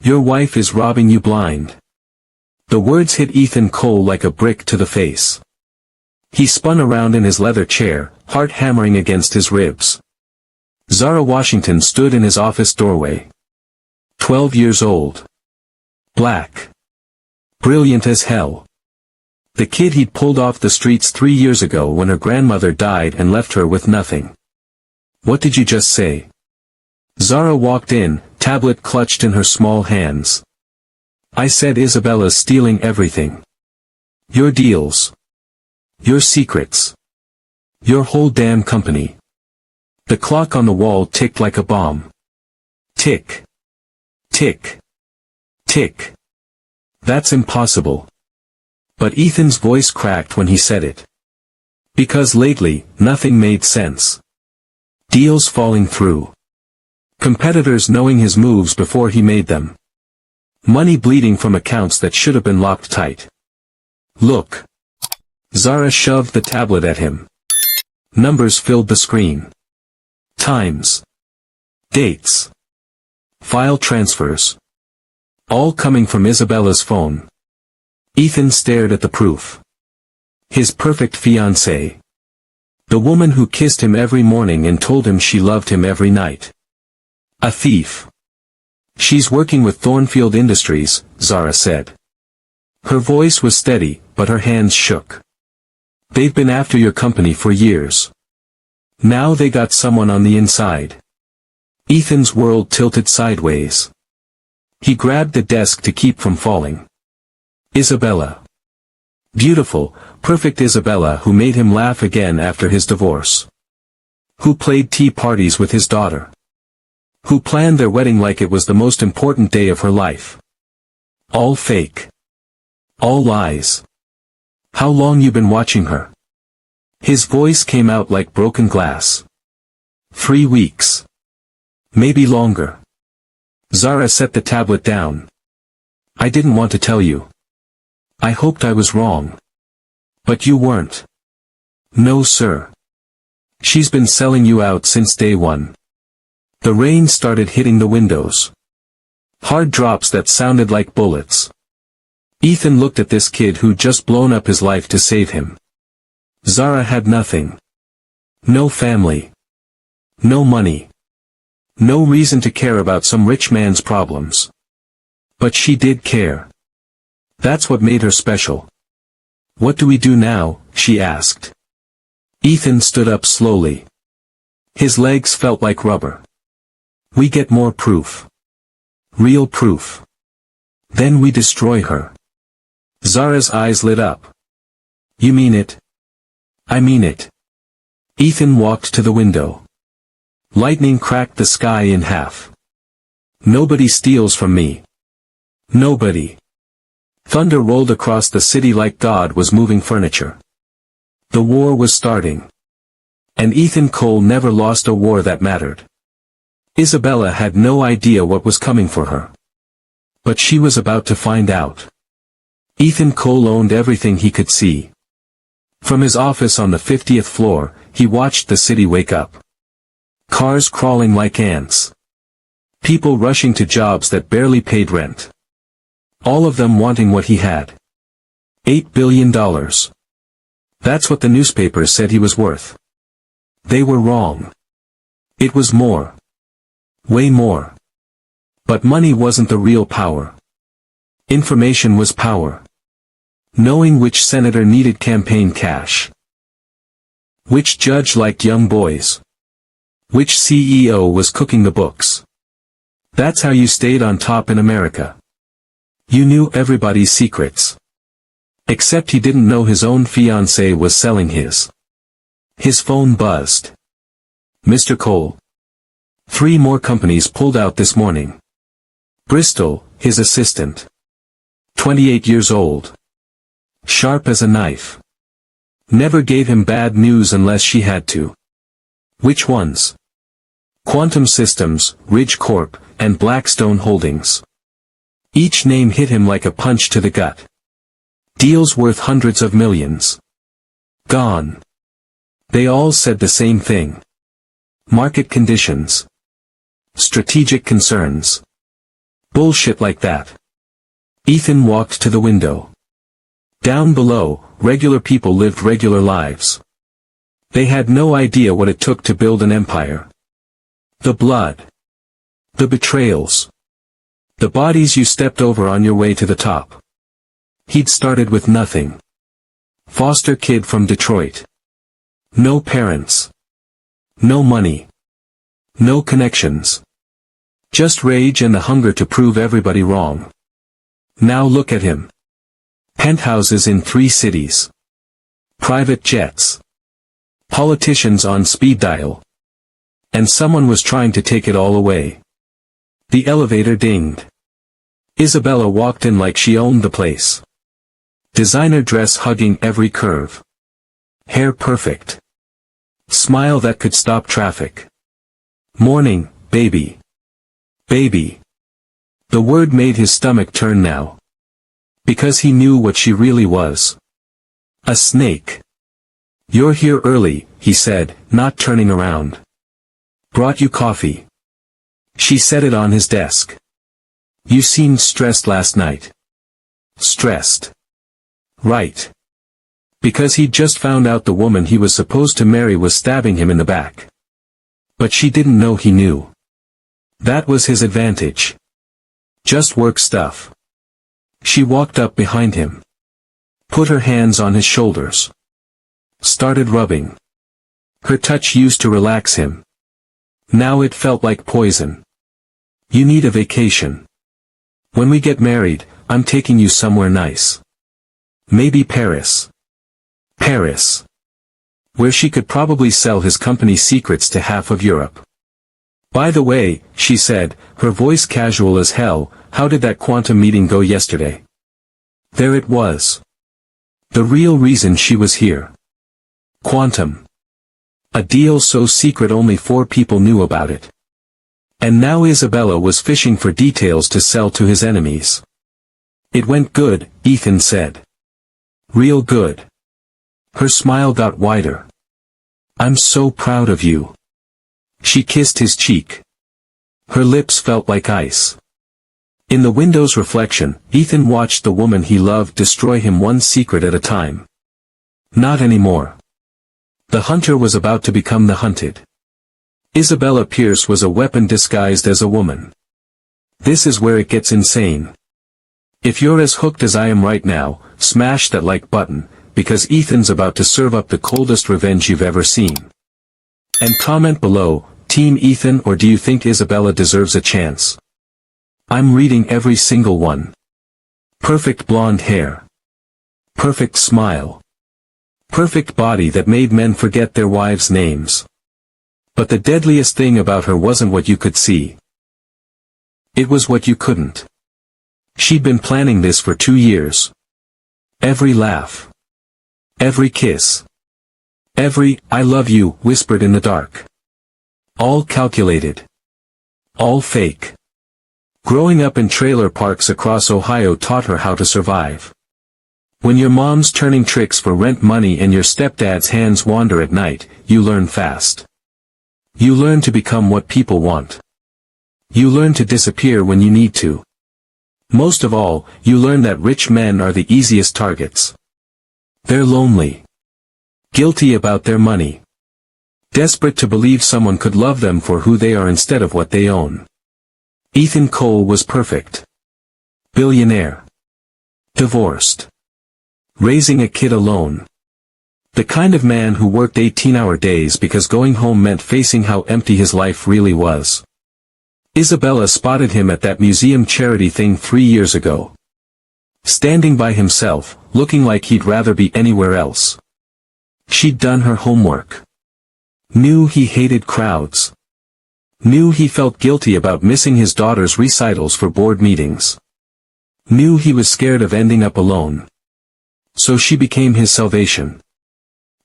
Your wife is robbing you blind. The words hit Ethan Cole like a brick to the face. He spun around in his leather chair, heart hammering against his ribs. Zara Washington stood in his office doorway. 12 years old. Black. Brilliant as hell. The kid he'd pulled off the streets 3 years ago when her grandmother died and left her with nothing. What did you just say? Zara walked in, tablet clutched in her small hands. I said Isabella's stealing everything. Your deals. Your secrets. Your whole damn company. The clock on the wall ticked like a bomb. Tick. Tick. Tick. That's impossible. But Ethan's voice cracked when he said it. Because lately, nothing made sense. Deals falling through. Competitors knowing his moves before he made them. Money bleeding from accounts that should have been locked tight. Look. Zara shoved the tablet at him. Numbers filled the screen. Times. Dates. File transfers. All coming from Isabella's phone. Ethan stared at the proof. His perfect fiancée. The woman who kissed him every morning and told him she loved him every night. A thief. She's working with Thornfield Industries, Zara said. Her voice was steady, but her hands shook. They've been after your company for years. Now they got someone on the inside. Ethan's world tilted sideways. He grabbed the desk to keep from falling. Isabella. Beautiful, perfect Isabella who made him laugh again after his divorce. Who played tea parties with his daughter. Who planned their wedding like it was the most important day of her life. All fake. All lies. How long you been watching her? His voice came out like broken glass. 3 weeks. Maybe longer. Zara set the tablet down. I didn't want to tell you. I hoped I was wrong. But you weren't. No sir. She's been selling you out since day one. The rain started hitting the windows. Hard drops that sounded like bullets. Ethan looked at this kid who'd just blown up his life to save him. Zara had nothing. No family. No money. No reason to care about some rich man's problems. But she did care. That's what made her special. What do we do now? She asked. Ethan stood up slowly. His legs felt like rubber. We get more proof. Real proof. Then we destroy her. Zara's eyes lit up. You mean it? I mean it. Ethan walked to the window. Lightning cracked the sky in half. Nobody steals from me. Nobody. Thunder rolled across the city like God was moving furniture. The war was starting. And Ethan Cole never lost a war that mattered. Isabella had no idea what was coming for her. But she was about to find out. Ethan Cole owned everything he could see. From his office on the 50th floor, he watched the city wake up. Cars crawling like ants. People rushing to jobs that barely paid rent. All of them wanting what he had. $8 billion. That's what the newspapers said he was worth. They were wrong. It was more. Way more. But money wasn't the real power. Information was power. Knowing which senator needed campaign cash. Which judge liked young boys. Which CEO was cooking the books. That's how you stayed on top in America. You knew everybody's secrets. Except he didn't know his own fiancée was selling his. His phone buzzed. Mr. Cole. 3 more companies pulled out this morning. Bristol, his assistant. 28 years old. Sharp as a knife. Never gave him bad news unless she had to. Which ones? Quantum Systems, Ridge Corp, and Blackstone Holdings. Each name hit him like a punch to the gut. Deals worth hundreds of millions. Gone. They all said the same thing. Market conditions. Strategic concerns. Bullshit like that. Ethan walked to the window. Down below, regular people lived regular lives. They had no idea what it took to build an empire. The blood. The betrayals. The bodies you stepped over on your way to the top. He'd started with nothing. Foster kid from Detroit. No parents. No money. No connections. Just rage and the hunger to prove everybody wrong. Now look at him. Penthouses in 3 cities. Private jets. Politicians on speed dial. And someone was trying to take it all away. The elevator dinged. Isabella walked in like she owned the place. Designer dress hugging every curve. Hair perfect. Smile that could stop traffic. Morning, baby. Baby. The word made his stomach turn now. Because he knew what she really was. A snake. You're here early, he said, not turning around. Brought you coffee. She set it on his desk. You seemed stressed last night. Stressed. Right. Because he'd just found out the woman he was supposed to marry was stabbing him in the back. But she didn't know he knew. That was his advantage. Just work stuff. She walked up behind him. Put her hands on his shoulders. Started rubbing. Her touch used to relax him. Now it felt like poison. You need a vacation. When we get married, I'm taking you somewhere nice. Maybe Paris. Paris. Where she could probably sell his company's secrets to half of Europe. By the way, she said, her voice casual as hell, how did that quantum meeting go yesterday? There it was. The real reason she was here. Quantum. A deal so secret only 4 people knew about it. And now Isabella was fishing for details to sell to his enemies. It went good, Ethan said. Real good. Her smile got wider. I'm so proud of you. She kissed his cheek. Her lips felt like ice. In the window's reflection, Ethan watched the woman he loved destroy him one secret at a time. Not anymore. The hunter was about to become the hunted. Isabella Pierce was a weapon disguised as a woman. This is where it gets insane. If you're as hooked as I am right now, smash that like button, because Ethan's about to serve up the coldest revenge you've ever seen. And comment below, Team Ethan or do you think Isabella deserves a chance? I'm reading every single one. Perfect blonde hair. Perfect smile. Perfect body that made men forget their wives' names. But the deadliest thing about her wasn't what you could see. It was what you couldn't. She'd been planning this for 2 years. Every laugh. Every kiss. Every, I love you, whispered in the dark. All calculated. All fake. Growing up in trailer parks across Ohio taught her how to survive. When your mom's turning tricks for rent money and your stepdad's hands wander at night, you learn fast. You learn to become what people want. You learn to disappear when you need to. Most of all, you learn that rich men are the easiest targets. They're lonely. Guilty about their money. Desperate to believe someone could love them for who they are instead of what they own. Ethan Cole was perfect. Billionaire. Divorced. Raising a kid alone. The kind of man who worked 18-hour days because going home meant facing how empty his life really was. Isabella spotted him at that museum charity thing 3 years ago. Standing by himself, looking like he'd rather be anywhere else. She'd done her homework. Knew he hated crowds. Knew he felt guilty about missing his daughter's recitals for board meetings. Knew he was scared of ending up alone. So she became his salvation.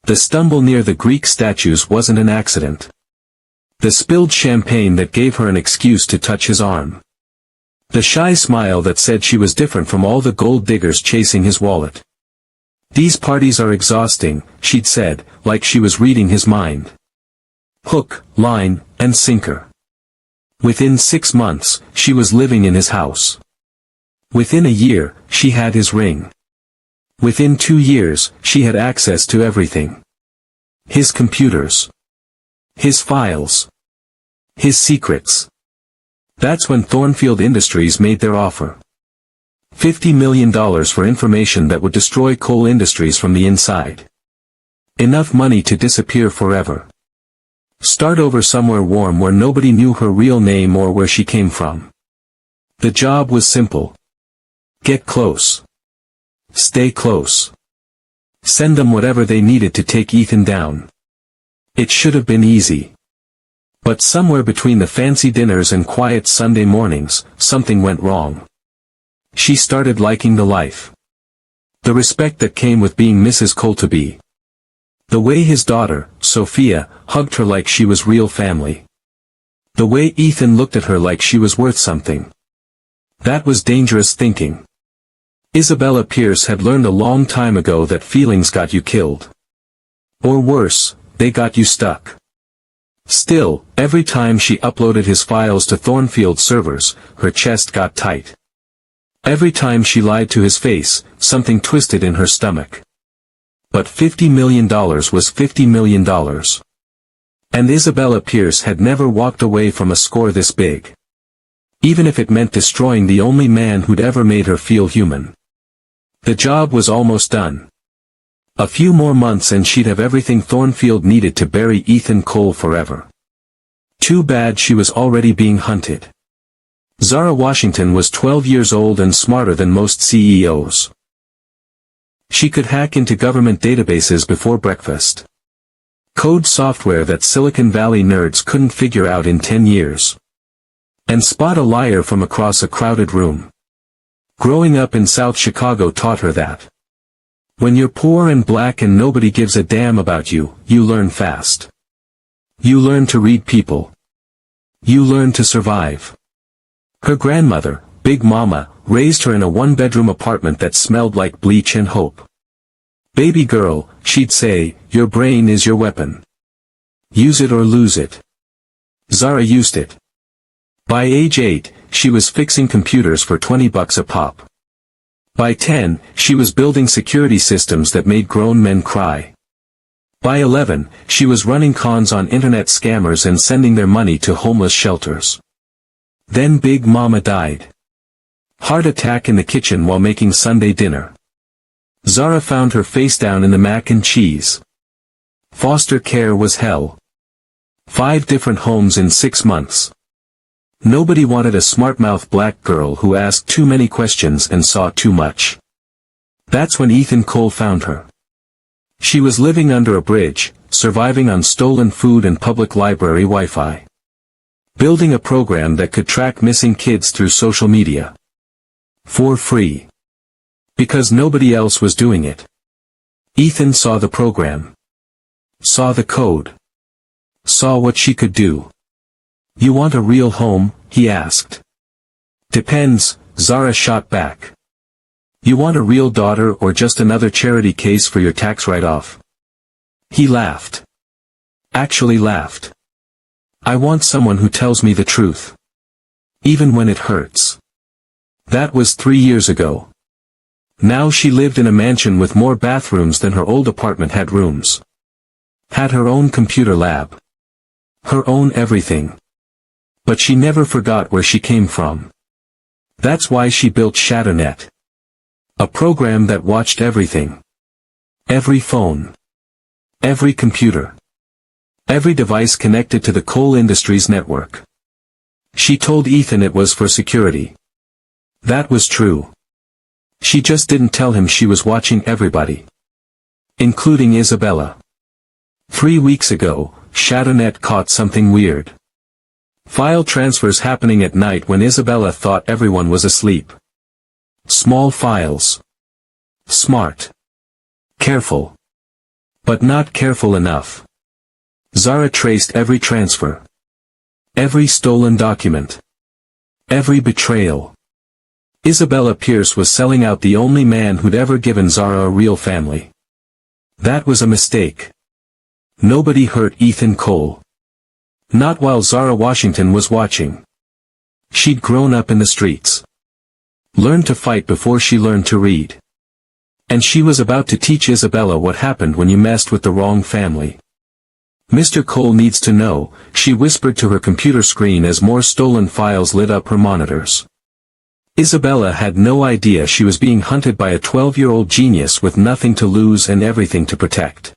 The stumble near the Greek statues wasn't an accident. The spilled champagne that gave her an excuse to touch his arm. The shy smile that said she was different from all the gold diggers chasing his wallet. These parties are exhausting, she'd said, like she was reading his mind. Hook, line, and sinker. Within 6 months, she was living in his house. Within a year, she had his ring. Within 2 years, she had access to everything. His computers. His files. His secrets. That's when Thornfield Industries made their offer. $50 million for information that would destroy coal industries from the inside. Enough money to disappear forever. Start over somewhere warm where nobody knew her real name or where she came from. The job was simple. Get close. Stay close. Send them whatever they needed to take Ethan down. It should have been easy. But somewhere between the fancy dinners and quiet Sunday mornings, something went wrong. She started liking the life. The respect that came with being Mrs. Colteby. The way his daughter, Sophia, hugged her like she was real family. The way Ethan looked at her like she was worth something. That was dangerous thinking. Isabella Pierce had learned a long time ago that feelings got you killed. Or worse, they got you stuck. Still, every time she uploaded his files to Thornfield servers, her chest got tight. Every time she lied to his face, something twisted in her stomach. But $50 million was $50 million. And Isabella Pierce had never walked away from a score this big. Even if it meant destroying the only man who'd ever made her feel human. The job was almost done. A few more months and she'd have everything Thornfield needed to bury Ethan Cole forever. Too bad she was already being hunted. Zara Washington was 12 years old and smarter than most CEOs. She could hack into government databases before breakfast. Code software that Silicon Valley nerds couldn't figure out in 10 years. And spot a liar from across a crowded room. Growing up in South Chicago taught her that. When you're poor and black and nobody gives a damn about you, you learn fast. You learn to read people. You learn to survive. Her grandmother, Big Mama, raised her in a one-bedroom apartment that smelled like bleach and hope. Baby girl, she'd say, your brain is your weapon. Use it or lose it. Zara used it. By age 8, she was fixing computers for $20 a pop. By 10, she was building security systems that made grown men cry. By 11, she was running cons on internet scammers and sending their money to homeless shelters. Then Big Mama died. Heart attack in the kitchen while making Sunday dinner. Zara found her face down in the mac and cheese. Foster care was hell. 5 different homes in 6 months. Nobody wanted a smart-mouthed black girl who asked too many questions and saw too much. That's when Ethan Cole found her. She was living under a bridge, surviving on stolen food and public library Wi-Fi. Building a program that could track missing kids through social media. For free. Because nobody else was doing it. Ethan saw the program. Saw the code. Saw what she could do. You want a real home? He asked. Depends, Zara shot back. You want a real daughter or just another charity case for your tax write-off? He laughed. Actually laughed. I want someone who tells me the truth. Even when it hurts. That was 3 years ago. Now she lived in a mansion with more bathrooms than her old apartment had rooms. Had her own computer lab. Her own everything. But she never forgot where she came from. That's why she built ShadowNet. A program that watched everything. Every phone. Every computer. Every device connected to the coal industry's network. She told Ethan it was for security. That was true. She just didn't tell him she was watching everybody. Including Isabella. 3 weeks ago, ShadowNet caught something weird. File transfers happening at night when Isabella thought everyone was asleep. Small files. Smart. Careful. But not careful enough. Zara traced every transfer. Every stolen document. Every betrayal. Isabella Pierce was selling out the only man who'd ever given Zara a real family. That was a mistake. Nobody hurt Ethan Cole. Not while Zara Washington was watching. She'd grown up in the streets. Learned to fight before she learned to read. And she was about to teach Isabella what happened when you messed with the wrong family. Mr. Cole needs to know, she whispered to her computer screen as more stolen files lit up her monitors. Isabella had no idea she was being hunted by a 12-year-old genius with nothing to lose and everything to protect.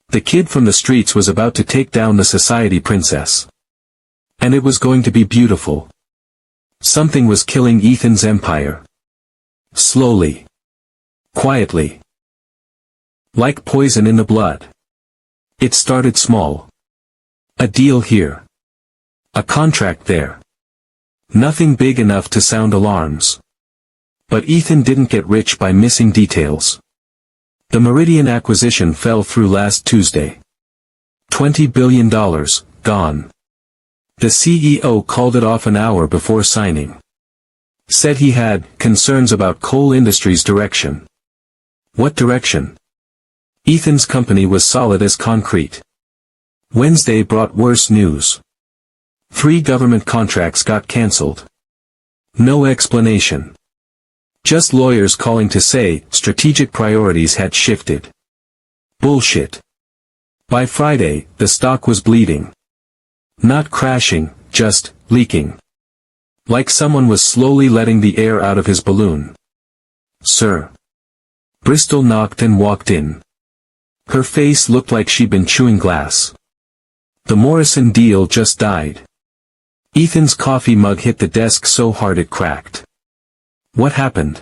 The kid from the streets was about to take down the society princess. And it was going to be beautiful. Something was killing Ethan's empire. Slowly. Quietly. Like poison in the blood. It started small. A deal here. A contract there. Nothing big enough to sound alarms. But Ethan didn't get rich by missing details. The Meridian acquisition fell through last Tuesday. $20 billion, gone. The CEO called it off an hour before signing. Said he had concerns about coal industry's direction. What direction? Ethan's company was solid as concrete. Wednesday brought worse news. 3 government contracts got cancelled. No explanation. Just lawyers calling to say strategic priorities had shifted. Bullshit. By Friday, the stock was bleeding. Not crashing, just leaking. Like someone was slowly letting the air out of his balloon. Sir. Bristol knocked and walked in. Her face looked like she'd been chewing glass. The Morrison deal just died. Ethan's coffee mug hit the desk so hard it cracked. What happened?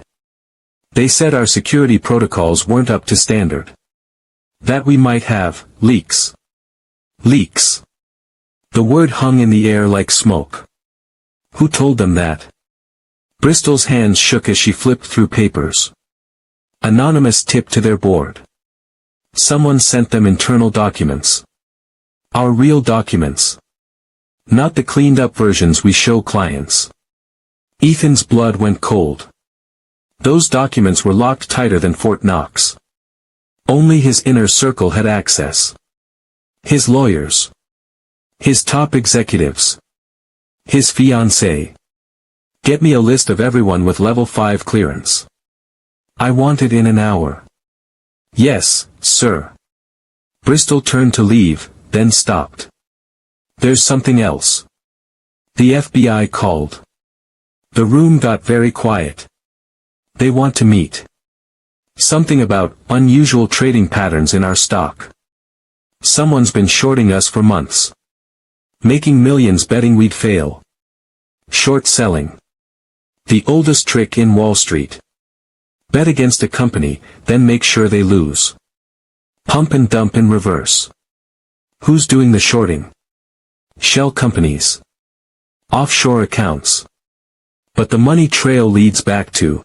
They said our security protocols weren't up to standard. That we might have leaks. Leaks. The word hung in the air like smoke. Who told them that? Bristol's hands shook as she flipped through papers. Anonymous tip to their board. Someone sent them internal documents. Our real documents. Not the cleaned-up versions we show clients. Ethan's blood went cold. Those documents were locked tighter than Fort Knox. Only his inner circle had access. His lawyers. His top executives. His fiancée. Get me a list of everyone with level 5 clearance. I want it in an hour. Yes, sir. Bristol turned to leave, then stopped. There's something else. The FBI called. The room got very quiet. They want to meet. Something about unusual trading patterns in our stock. Someone's been shorting us for months. Making millions betting we'd fail. Short selling. The oldest trick in Wall Street. Bet against a company, then make sure they lose. Pump and dump in reverse. Who's doing the shorting? Shell companies. Offshore accounts. But the money trail leads back to.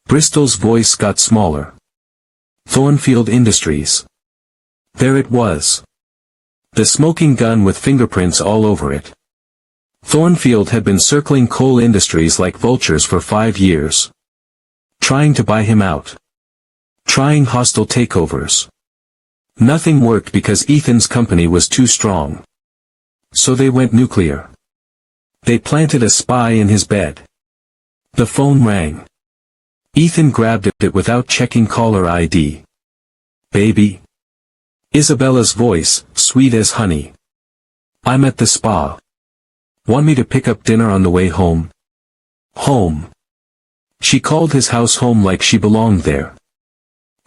Bristol's voice got smaller. Thornfield Industries. There it was. The smoking gun with fingerprints all over it. Thornfield had been circling coal industries like vultures for 5 years. Trying to buy him out. Trying hostile takeovers. Nothing worked because Ethan's company was too strong. So they went nuclear. They planted a spy in his bed. The phone rang. Ethan grabbed it without checking caller ID. Baby. Isabella's voice, sweet as honey. I'm at the spa. Want me to pick up dinner on the way home? Home. She called his house home like she belonged there.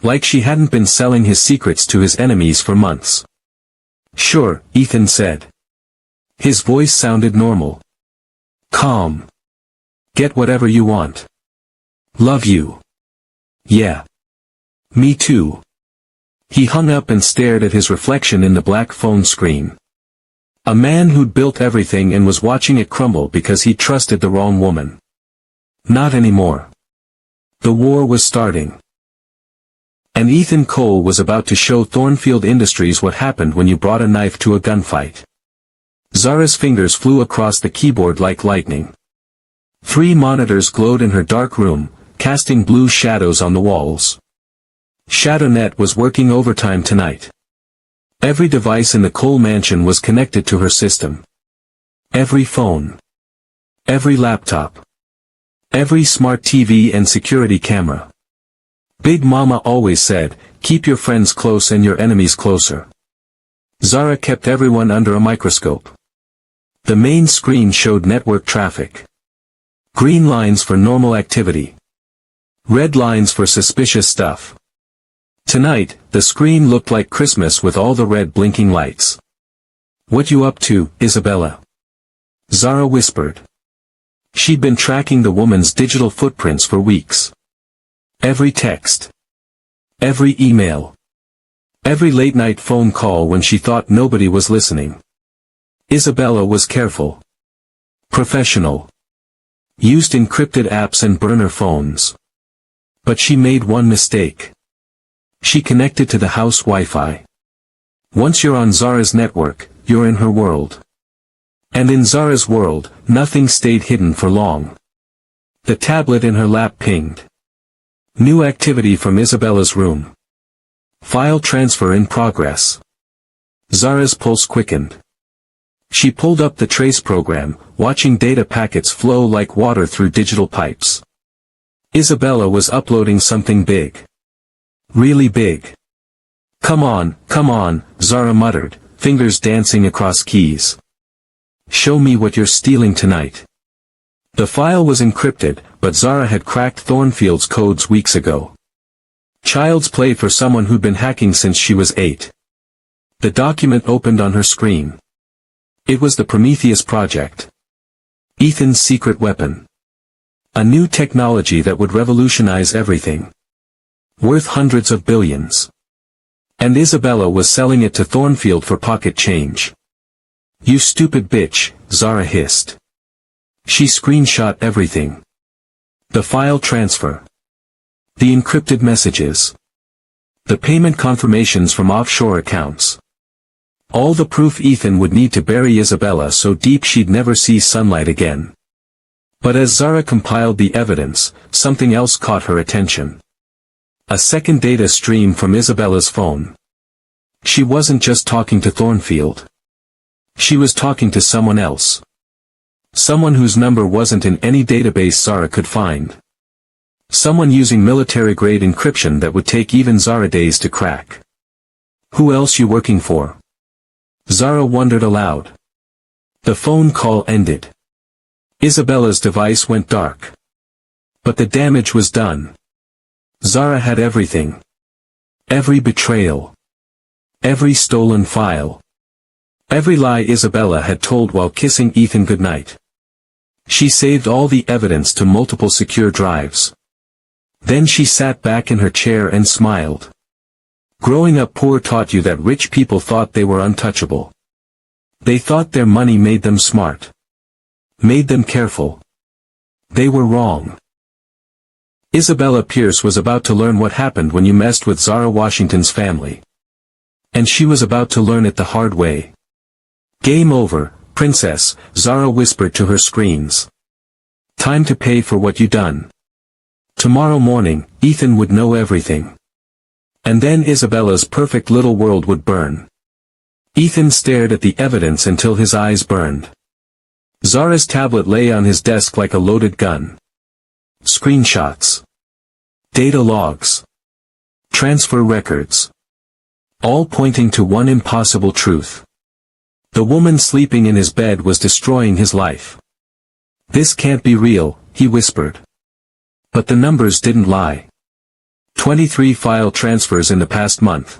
Like she hadn't been selling his secrets to his enemies for months. Sure, Ethan said. His voice sounded normal. Calm. Get whatever you want. Love you. Yeah. Me too. He hung up and stared at his reflection in the black phone screen. A man who'd built everything and was watching it crumble because he trusted the wrong woman. Not anymore. The war was starting. And Ethan Cole was about to show Thornfield Industries what happened when you brought a knife to a gunfight. Zara's fingers flew across the keyboard like lightning. 3 monitors glowed in her dark room, casting blue shadows on the walls. ShadowNet was working overtime tonight. Every device in the Cole mansion was connected to her system. Every phone. Every laptop. Every smart TV and security camera. Big Mama always said, keep your friends close and your enemies closer. Zara kept everyone under a microscope. The main screen showed network traffic. Green lines for normal activity. Red lines for suspicious stuff. Tonight, the screen looked like Christmas with all the red blinking lights. What you up to, Isabella? Zara whispered. She'd been tracking the woman's digital footprints for weeks. Every text. Every email. Every late-night phone call when she thought nobody was listening. Isabella was careful. Professional. Used encrypted apps and burner phones. But she made one mistake. She connected to the house Wi-Fi. Once you're on Zara's network, you're in her world. And in Zara's world, nothing stayed hidden for long. The tablet in her lap pinged. New activity from Isabella's room. File transfer in progress. Zara's pulse quickened. She pulled up the trace program, watching data packets flow like water through digital pipes. Isabella was uploading something big. Really big. Come on, Zara muttered, fingers dancing across keys. Show me what you're stealing tonight. The file was encrypted, but Zara had cracked Thornfield's codes weeks ago. Child's play for someone who'd been hacking since she was 8. The document opened on her screen. It was the Prometheus project. Ethan's secret weapon. A new technology that would revolutionize everything. Worth hundreds of billions. And Isabella was selling it to Thornfield for pocket change. You stupid bitch, Zara hissed. She screenshot everything. The file transfer. The encrypted messages. The payment confirmations from offshore accounts. All the proof Ethan would need to bury Isabella so deep she'd never see sunlight again. But as Zara compiled the evidence, something else caught her attention. A second data stream from Isabella's phone. She wasn't just talking to Thornfield. She was talking to someone else. Someone whose number wasn't in any database Zara could find. Someone using military-grade encryption that would take even Zara days to crack. Who else you working for? Zara wondered aloud. The phone call ended. Isabella's device went dark. But the damage was done. Zara had everything. Every betrayal. Every stolen file. Every lie Isabella had told while kissing Ethan goodnight. She saved all the evidence to multiple secure drives. Then she sat back in her chair and smiled. Growing up poor taught you that rich people thought they were untouchable. They thought their money made them smart. Made them careful. They were wrong. Isabella Pierce was about to learn what happened when you messed with Zara Washington's family. And she was about to learn it the hard way. Game over, princess, Zara whispered to her screens. Time to pay for what you done. Tomorrow morning, Ethan would know everything. And then Isabella's perfect little world would burn. Ethan stared at the evidence until his eyes burned. Zara's tablet lay on his desk like a loaded gun. Screenshots. Data logs. Transfer records. All pointing to one impossible truth. The woman sleeping in his bed was destroying his life. This can't be real, he whispered. But the numbers didn't lie. 23 file transfers in the past month.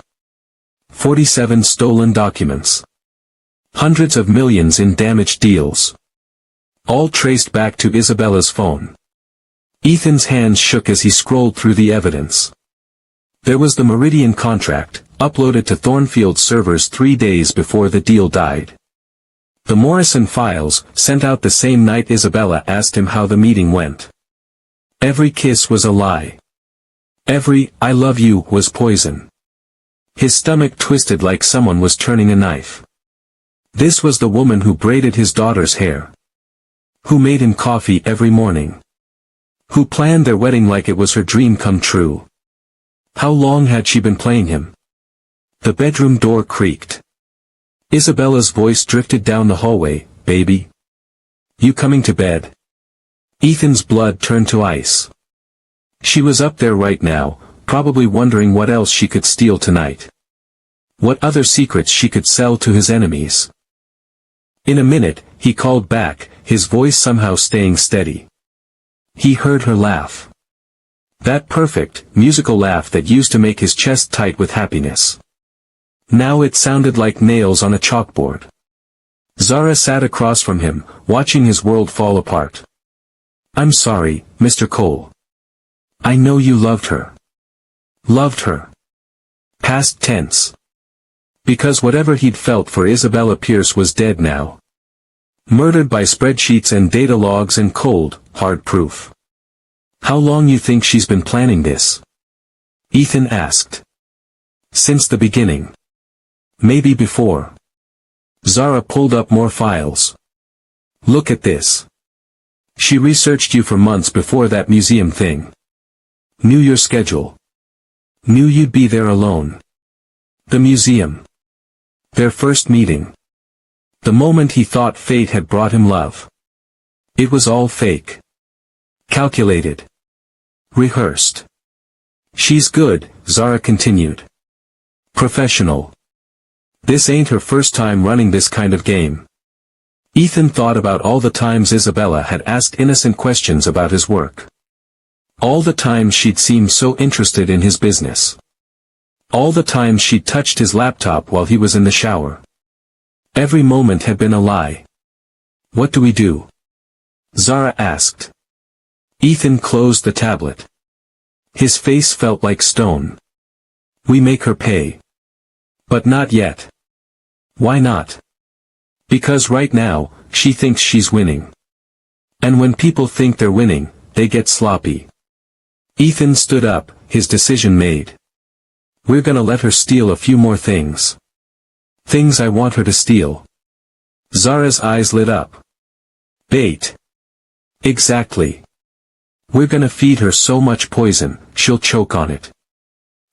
47 stolen documents. Hundreds of millions in damaged deals. All traced back to Isabella's phone. Ethan's hands shook as he scrolled through the evidence. There was the Meridian contract, uploaded to Thornfield's servers 3 days before the deal died. The Morrison files, sent out the same night Isabella asked him how the meeting went. Every kiss was a lie. Every, I love you, was poison. His stomach twisted like someone was turning a knife. This was the woman who braided his daughter's hair. Who made him coffee every morning. Who planned their wedding like it was her dream come true. How long had she been playing him? The bedroom door creaked. Isabella's voice drifted down the hallway, baby. You coming to bed? Ethan's blood turned to ice. She was up there right now, probably wondering what else she could steal tonight. What other secrets she could sell to his enemies. In a minute, he called back, his voice somehow staying steady. He heard her laugh. That perfect, musical laugh that used to make his chest tight with happiness. Now it sounded like nails on a chalkboard. Zara sat across from him, watching his world fall apart. "I'm sorry, Mr. Cole. I know you loved her." Loved her. Past tense. Because whatever he'd felt for Isabella Pierce was dead now. Murdered by spreadsheets and data logs and cold, hard proof. "How long you think she's been planning this?" Ethan asked. "Since the beginning. Maybe before." Zara pulled up more files. "Look at this. She researched you for months before that museum thing. Knew your schedule. Knew you'd be there alone. The museum. Their first meeting. The moment he thought fate had brought him love. It was all fake. Calculated. Rehearsed. She's good," Zara continued. "Professional. This ain't her first time running this kind of game." Ethan thought about all the times Isabella had asked innocent questions about his work. All the times she'd seemed so interested in his business. All the times she'd touched his laptop while he was in the shower. Every moment had been a lie. "What do we do?" Zara asked. Ethan closed the tablet. His face felt like stone. "We make her pay." "But not yet." "Why not?" "Because right now, she thinks she's winning. And when people think they're winning, they get sloppy." Ethan stood up, his decision made. "We're gonna let her steal a few more things. Things I want her to steal." Zara's eyes lit up. "Bait." "Exactly. We're gonna feed her so much poison, she'll choke on it."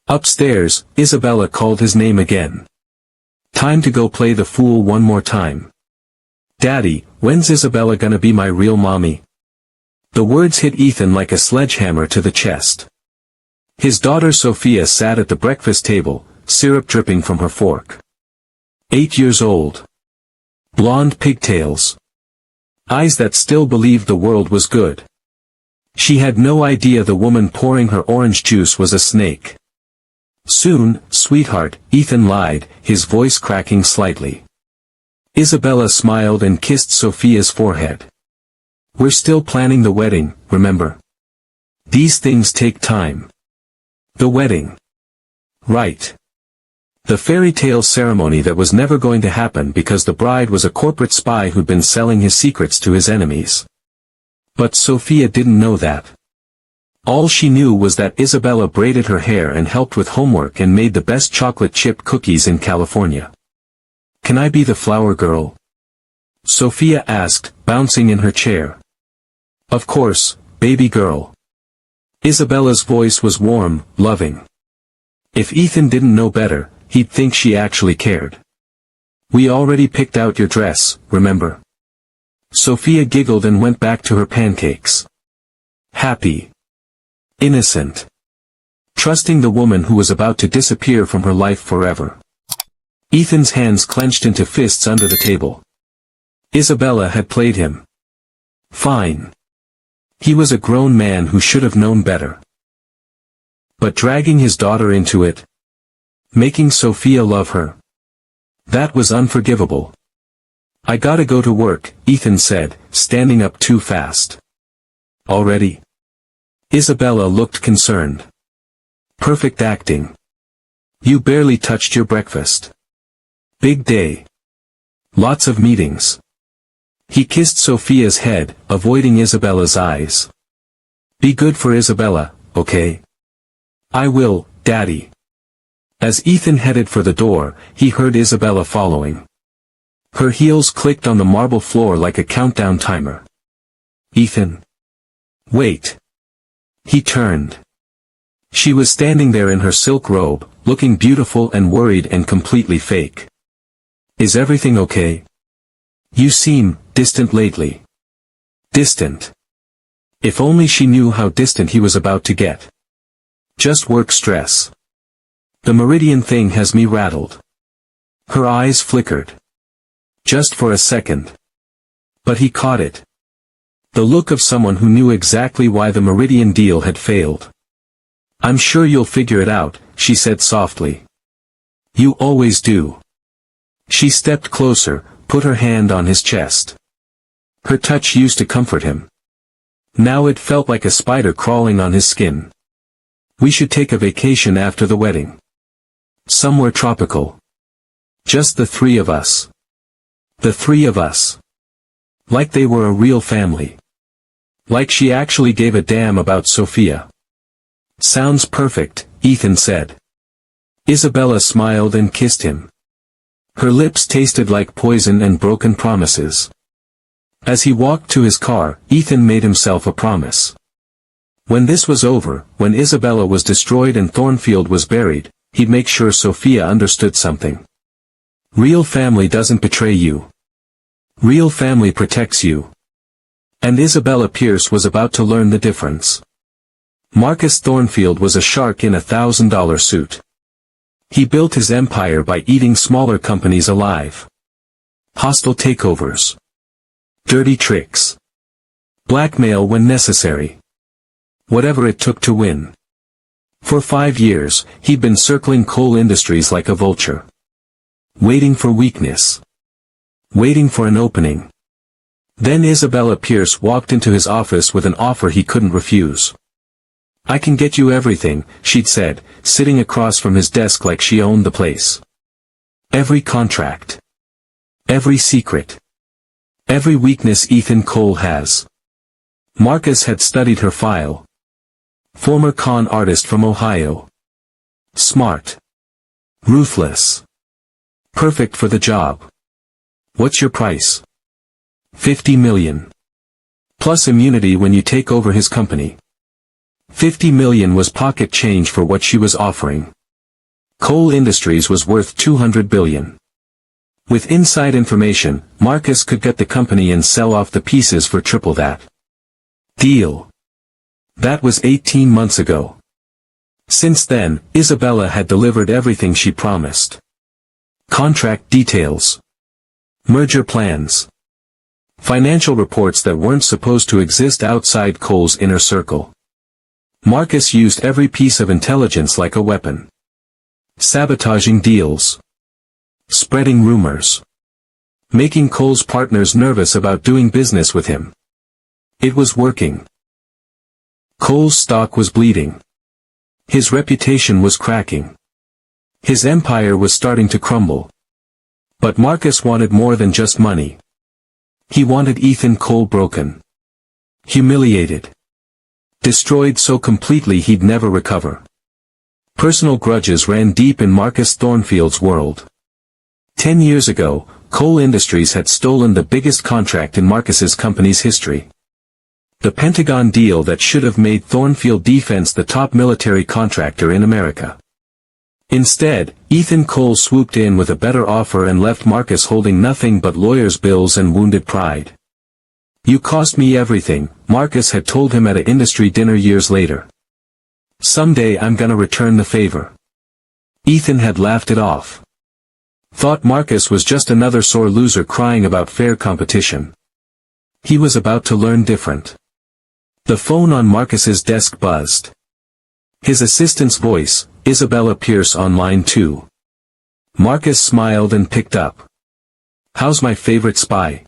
Upstairs, Isabella called his name again. "Time to go play the fool one more time." "Daddy, when's Isabella gonna be my real mommy?" The words hit Ethan like a sledgehammer to the chest. His daughter Sophia sat at the breakfast table, syrup dripping from her fork. 8 years old. Blonde pigtails. Eyes that still believed the world was good. She had no idea the woman pouring her orange juice was a snake. "Soon, sweetheart," Ethan lied, his voice cracking slightly. Isabella smiled and kissed Sophia's forehead. "We're still planning the wedding, remember? These things take time." The wedding. Right. The fairy tale ceremony that was never going to happen because the bride was a corporate spy who'd been selling his secrets to his enemies. But Sophia didn't know that. All she knew was that Isabella braided her hair and helped with homework and made the best chocolate chip cookies in California. "Can I be the flower girl?" Sophia asked, bouncing in her chair. "Of course, baby girl." Isabella's voice was warm, loving. If Ethan didn't know better, he'd think she actually cared. "We already picked out your dress, remember?" Sophia giggled and went back to her pancakes. Happy. Innocent. Trusting the woman who was about to disappear from her life forever. Ethan's hands clenched into fists under the table. Isabella had played him. Fine. He was a grown man who should have known better. But dragging his daughter into it, making Sophia love her, that was unforgivable. "I gotta go to work," Ethan said, standing up too fast. "Already?" Isabella looked concerned. "Perfect acting. You barely touched your breakfast." "Big day. Lots of meetings." He kissed Sophia's head, avoiding Isabella's eyes. "Be good for Isabella, okay?" "I will, Daddy." As Ethan headed for the door, he heard Isabella following. Her heels clicked on the marble floor like a countdown timer. "Ethan. Wait." He turned. She was standing there in her silk robe, looking beautiful and worried and completely fake. "Is everything okay? You seem distant lately." "Distant?" If only she knew how distant he was about to get. Just work stress. The Meridian thing has me rattled. Her eyes flickered. Just for a second. But he caught it. The look of someone who knew exactly why the Meridian deal had failed. I'm sure you'll figure it out, she said softly. You always do. She stepped closer, put her hand on his chest. Her touch used to comfort him. Now it felt like a spider crawling on his skin. We should take a vacation after the wedding. Somewhere tropical. Just the three of us. The three of us. Like they were a real family. Like she actually gave a damn about Sophia. Sounds perfect, Ethan said. Isabella smiled and kissed him. Her lips tasted like poison and broken promises. As he walked to his car, Ethan made himself a promise. When this was over, when Isabella was destroyed and Thornfield was buried, he'd make sure Sophia understood something. Real family doesn't betray you. Real family protects you. And Isabella Pierce was about to learn the difference. Marcus Thornfield was a shark in $1,000 suit. He built his empire by eating smaller companies alive. Hostile takeovers. Dirty tricks. Blackmail when necessary. Whatever it took to win. For 5 years, he'd been circling coal industries like a vulture. Waiting for weakness. Waiting for an opening. Then Isabella Pierce walked into his office with an offer he couldn't refuse. I can get you everything, she'd said, sitting across from his desk like she owned the place. Every contract. Every secret. Every weakness Ethan Cole has. Marcus had studied her file. Former con artist from Ohio. Smart. Ruthless. Perfect for the job. What's your price? $50 million. Plus immunity when you take over his company. $50 million was pocket change for what she was offering. Coal Industries was worth $200 billion. With inside information, Marcus could get the company and sell off the pieces for triple that. Deal. That was 18 months ago. Since then, Isabella had delivered everything she promised. Contract details. Merger plans. Financial reports that weren't supposed to exist outside Cole's inner circle. Marcus used every piece of intelligence like a weapon. Sabotaging deals. Spreading rumors. Making Cole's partners nervous about doing business with him. It was working. Cole's stock was bleeding. His reputation was cracking. His empire was starting to crumble. But Marcus wanted more than just money. He wanted Ethan Cole broken. Humiliated. Destroyed so completely he'd never recover. Personal grudges ran deep in Marcus Thornfield's world. 10 years ago, Coal Industries had stolen the biggest contract in Marcus's company's history. The Pentagon deal that should have made Thornfield Defense the top military contractor in America. Instead, Ethan Cole swooped in with a better offer and left Marcus holding nothing but lawyers' bills and wounded pride. You cost me everything, Marcus had told him at an industry dinner years later. Someday I'm gonna return the favor. Ethan had laughed it off. Thought Marcus was just another sore loser crying about fair competition. He was about to learn different. The phone on Marcus's desk buzzed. His assistant's voice, Isabella Pierce on line 2. Marcus smiled and picked up. How's my favorite spy?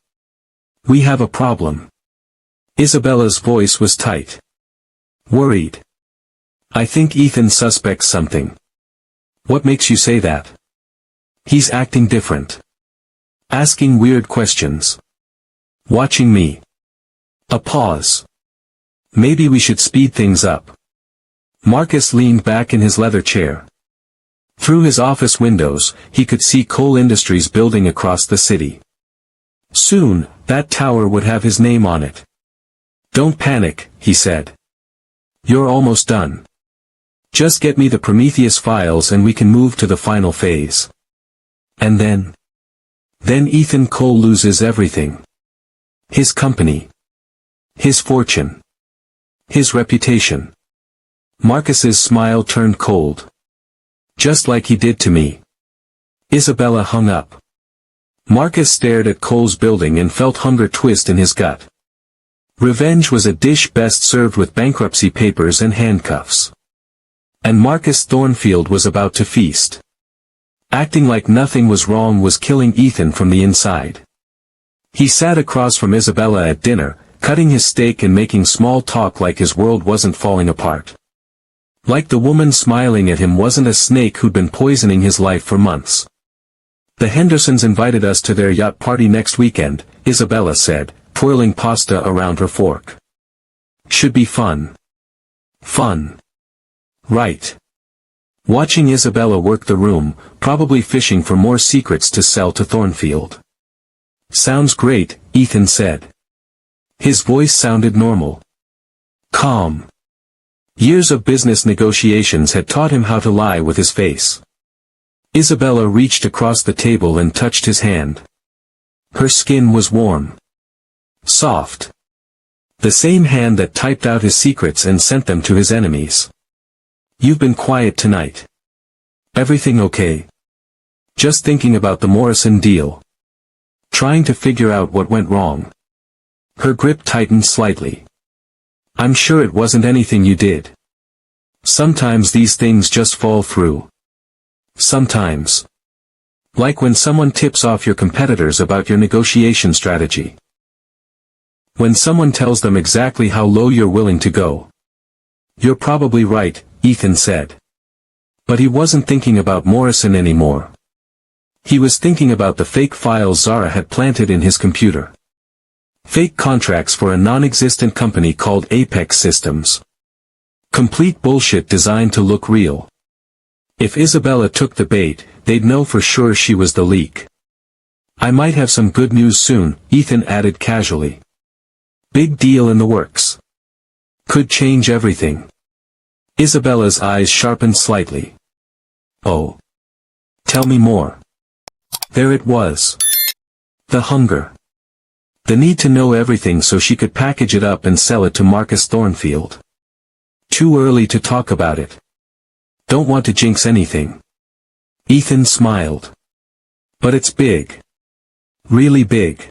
We have a problem. Isabella's voice was tight. Worried. I think Ethan suspects something. What makes you say that? He's acting different. Asking weird questions. Watching me. A pause. Maybe we should speed things up. Marcus leaned back in his leather chair. Through his office windows, he could see Coal Industries building across the city. Soon, that tower would have his name on it. Don't panic, he said. You're almost done. Just get me the Prometheus files and we can move to the final phase. And then? Then Ethan Cole loses everything. His company. His fortune. His reputation. Marcus's smile turned cold. Just like he did to me. Isabella hung up. Marcus stared at Cole's building and felt hunger twist in his gut. Revenge was a dish best served with bankruptcy papers and handcuffs. And Marcus Thornfield was about to feast. Acting like nothing was wrong was killing Ethan from the inside. He sat across from Isabella at dinner, cutting his steak and making small talk like his world wasn't falling apart. Like the woman smiling at him wasn't a snake who'd been poisoning his life for months. The Hendersons invited us to their yacht party next weekend, Isabella said, twirling pasta around her fork. Should be fun. Fun. Right. Watching Isabella work the room, probably fishing for more secrets to sell to Thornfield. Sounds great, Ethan said. His voice sounded normal. Calm. Years of business negotiations had taught him how to lie with his face. Isabella reached across the table and touched his hand. Her skin was warm. Soft. The same hand that typed out his secrets and sent them to his enemies. You've been quiet tonight. Everything okay? Just thinking about the Morrison deal. Trying to figure out what went wrong. Her grip tightened slightly. I'm sure it wasn't anything you did. Sometimes these things just fall through. Sometimes. Like when someone tips off your competitors about your negotiation strategy. When someone tells them exactly how low you're willing to go. You're probably right, Ethan said. But he wasn't thinking about Morrison anymore. He was thinking about the fake files Zara had planted in his computer. Fake contracts for a non-existent company called Apex Systems. Complete bullshit designed to look real. If Isabella took the bait, they'd know for sure she was the leak. I might have some good news soon, Ethan added casually. Big deal in the works. Could change everything. Isabella's eyes sharpened slightly. Oh. Tell me more. There it was. The hunger. The need to know everything so she could package it up and sell it to Marcus Thornfield. Too early to talk about it. Don't want to jinx anything. Ethan smiled. But it's big. Really big.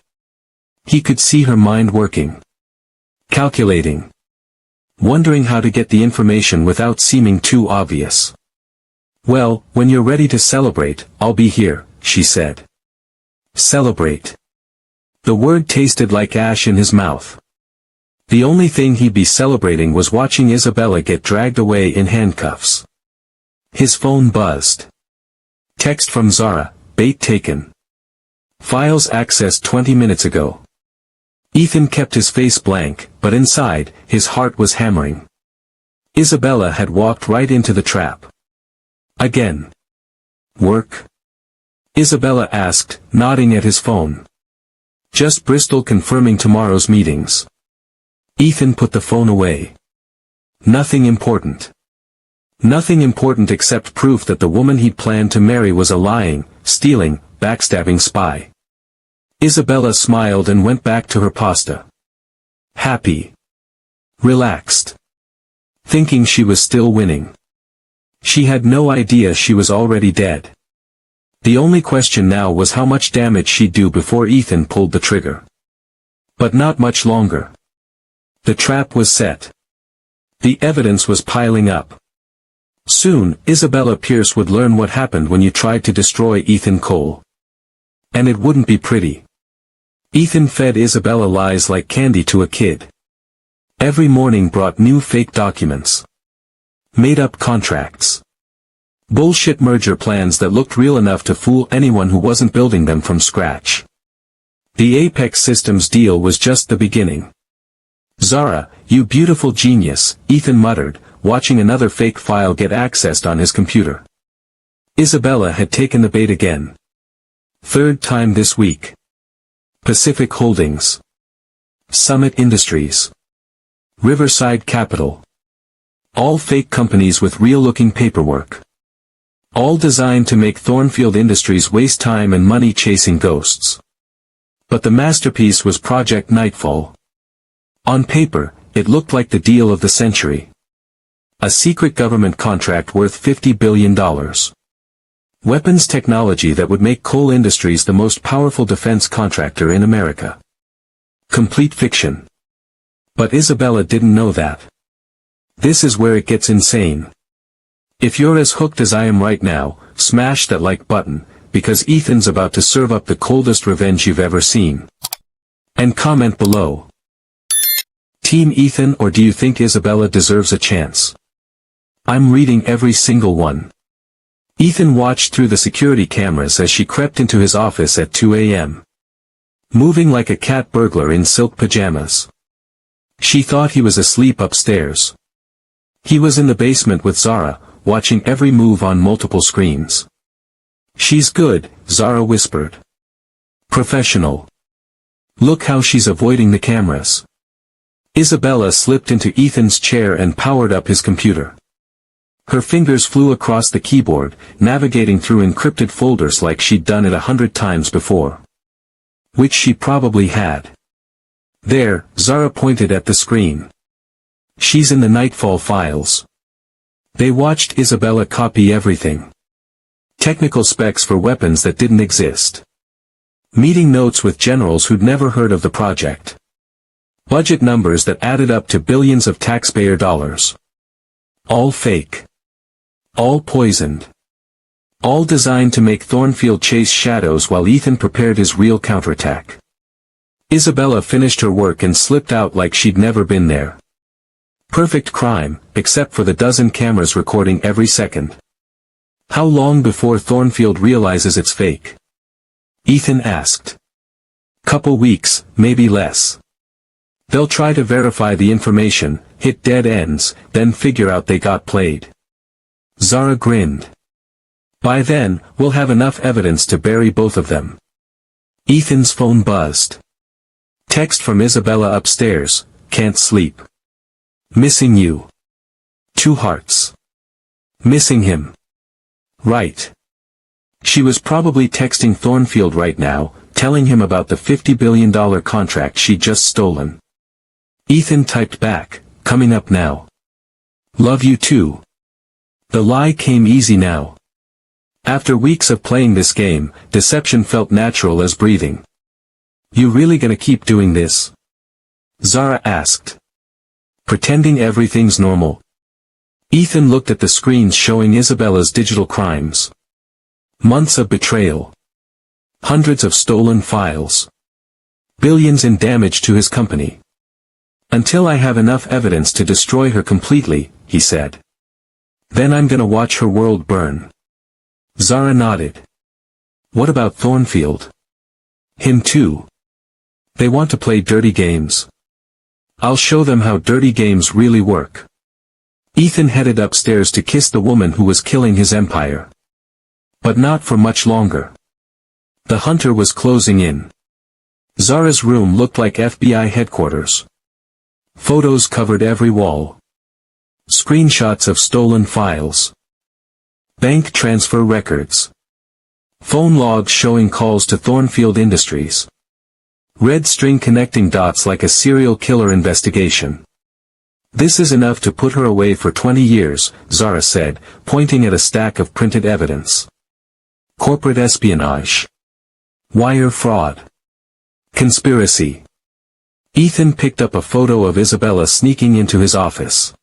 He could see her mind working. Calculating. Wondering how to get the information without seeming too obvious. Well, when you're ready to celebrate, I'll be here, she said. Celebrate. The word tasted like ash in his mouth. The only thing he'd be celebrating was watching Isabella get dragged away in handcuffs. His phone buzzed. Text from Zara, bait taken. Files accessed 20 minutes ago. Ethan kept his face blank, but inside, his heart was hammering. Isabella had walked right into the trap. Again. Work? Isabella asked, nodding at his phone. Just Bristol confirming tomorrow's meetings. Ethan put the phone away. Nothing important. Nothing important except proof that the woman he'd planned to marry was a lying, stealing, backstabbing spy. Isabella smiled and went back to her pasta. Happy. Relaxed. Thinking she was still winning. She had no idea she was already dead. The only question now was how much damage she'd do before Ethan pulled the trigger. But not much longer. The trap was set. The evidence was piling up. Soon, Isabella Pierce would learn what happened when you tried to destroy Ethan Cole. And it wouldn't be pretty. Ethan fed Isabella lies like candy to a kid. Every morning brought new fake documents. Made-up contracts. Bullshit merger plans that looked real enough to fool anyone who wasn't building them from scratch. The Apex Systems deal was just the beginning. Zara, you beautiful genius, Ethan muttered, watching another fake file get accessed on his computer. Isabella had taken the bait again. Third time this week. Pacific Holdings. Summit Industries. Riverside Capital. All fake companies with real-looking paperwork. All designed to make Thornfield Industries waste time and money chasing ghosts. But the masterpiece was Project Nightfall. On paper, it looked like the deal of the century. A secret government contract worth $50 billion. Weapons technology that would make Cole Industries the most powerful defense contractor in America. Complete fiction. But Isabella didn't know that. This is where it gets insane. If you're as hooked as I am right now, smash that like button, because Ethan's about to serve up the coldest revenge you've ever seen. And comment below. Team Ethan, or do you think Isabella deserves a chance? I'm reading every single one. Ethan watched through the security cameras as she crept into his office at 2 a.m. moving like a cat burglar in silk pajamas. She thought he was asleep upstairs. He was in the basement with Zara, watching every move on multiple screens. She's good, Zara whispered. Professional. Look how she's avoiding the cameras. Isabella slipped into Ethan's chair and powered up his computer. Her fingers flew across the keyboard, navigating through encrypted folders like she'd done it 100 times before. Which she probably had. There, Zara pointed at the screen. She's in the Nightfall files. They watched Isabella copy everything. Technical specs for weapons that didn't exist. Meeting notes with generals who'd never heard of the project. Budget numbers that added up to billions of taxpayer dollars. All fake. All poisoned. All designed to make Thornfield chase shadows while Ethan prepared his real counterattack. Isabella finished her work and slipped out like she'd never been there. Perfect crime, except for the dozen cameras recording every second. How long before Thornfield realizes it's fake? Ethan asked. Couple weeks, maybe less. They'll try to verify the information, hit dead ends, then figure out they got played. Zara grinned. By then, we'll have enough evidence to bury both of them. Ethan's phone buzzed. Text from Isabella upstairs, can't sleep. Missing you. 2 hearts. Missing him. Right. She was probably texting Thornfield right now, telling him about the $50 billion contract she'd just stolen. Ethan typed back, coming up now. Love you too. The lie came easy now. After weeks of playing this game, deception felt natural as breathing. You really gonna keep doing this? Zara asked. Pretending everything's normal. Ethan looked at the screens showing Isabella's digital crimes. Months of betrayal. Hundreds of stolen files. Billions in damage to his company. Until I have enough evidence to destroy her completely, he said. Then I'm gonna watch her world burn. Zara nodded. What about Thornfield? Him too. They want to play dirty games. I'll show them how dirty games really work. Ethan headed upstairs to kiss the woman who was killing his empire. But not for much longer. The hunter was closing in. Zara's room looked like FBI headquarters. Photos covered every wall. Screenshots of stolen files. Bank transfer records. Phone logs showing calls to Thornfield Industries. Red string connecting dots like a serial killer investigation. This is enough to put her away for 20 years, Zara said, pointing at a stack of printed evidence. Corporate espionage. Wire fraud. Conspiracy. Ethan picked up a photo of Isabella sneaking into his office.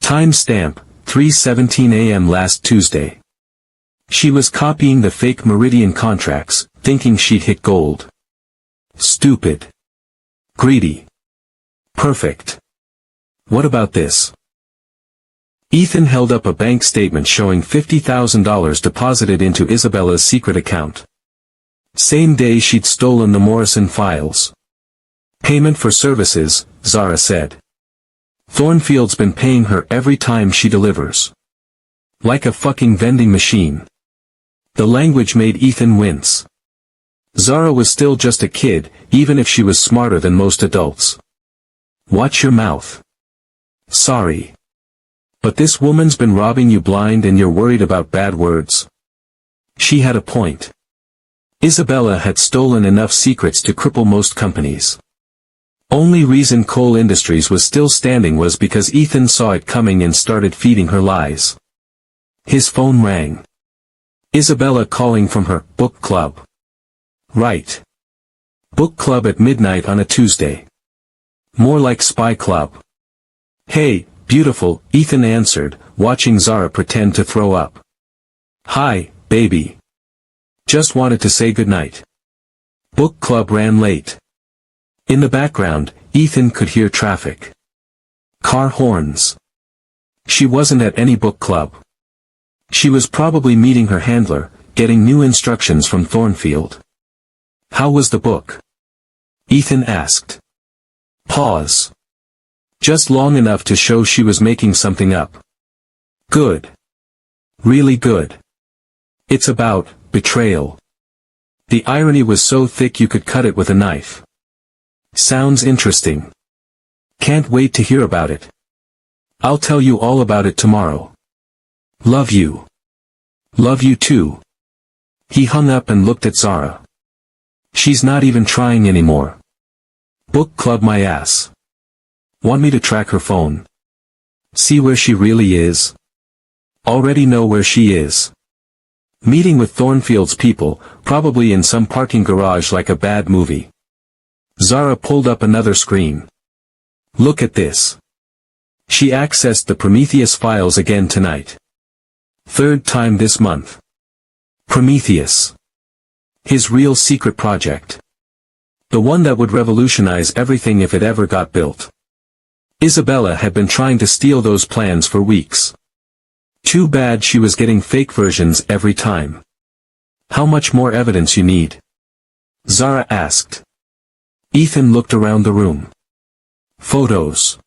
Timestamp, 3:17 a.m. last Tuesday. She was copying the fake Meridian contracts, thinking she'd hit gold. Stupid. Greedy. Perfect. What about this? Ethan held up a bank statement showing $50,000 deposited into Isabella's secret account. Same day she'd stolen the Morrison files. Payment for services, Zara said. Thornfield's been paying her every time she delivers. Like a fucking vending machine. The language made Ethan wince. Zara was still just a kid, even if she was smarter than most adults. Watch your mouth. Sorry. But this woman's been robbing you blind and you're worried about bad words. She had a point. Isabella had stolen enough secrets to cripple most companies. Only reason Cole Industries was still standing was because Ethan saw it coming and started feeding her lies. His phone rang. Isabella calling from her book club. Right. Book club at midnight on a Tuesday. More like spy club. Hey, beautiful, Ethan answered, watching Zara pretend to throw up. Hi, baby. Just wanted to say goodnight. Book club ran late. In the background, Ethan could hear traffic. Car horns. She wasn't at any book club. She was probably meeting her handler, getting new instructions from Thornfield. How was the book? Ethan asked. Pause. Just long enough to show she was making something up. Good. Really good. It's about betrayal. The irony was so thick you could cut it with a knife. Sounds interesting. Can't wait to hear about it. I'll tell you all about it tomorrow. Love you. Love you too. He hung up and looked at Zara. She's not even trying anymore. Book club my ass. Want me to track her phone? See where she really is? Already know where she is. Meeting with Thornfield's people, probably in some parking garage like a bad movie. Zara pulled up another screen. Look at this. She accessed the Prometheus files again tonight. Third time this month. Prometheus. His real secret project. The one that would revolutionize everything if it ever got built. Isabella had been trying to steal those plans for weeks. Too bad she was getting fake versions every time. How much more evidence you need? Zara asked. Ethan looked around the room. Photos.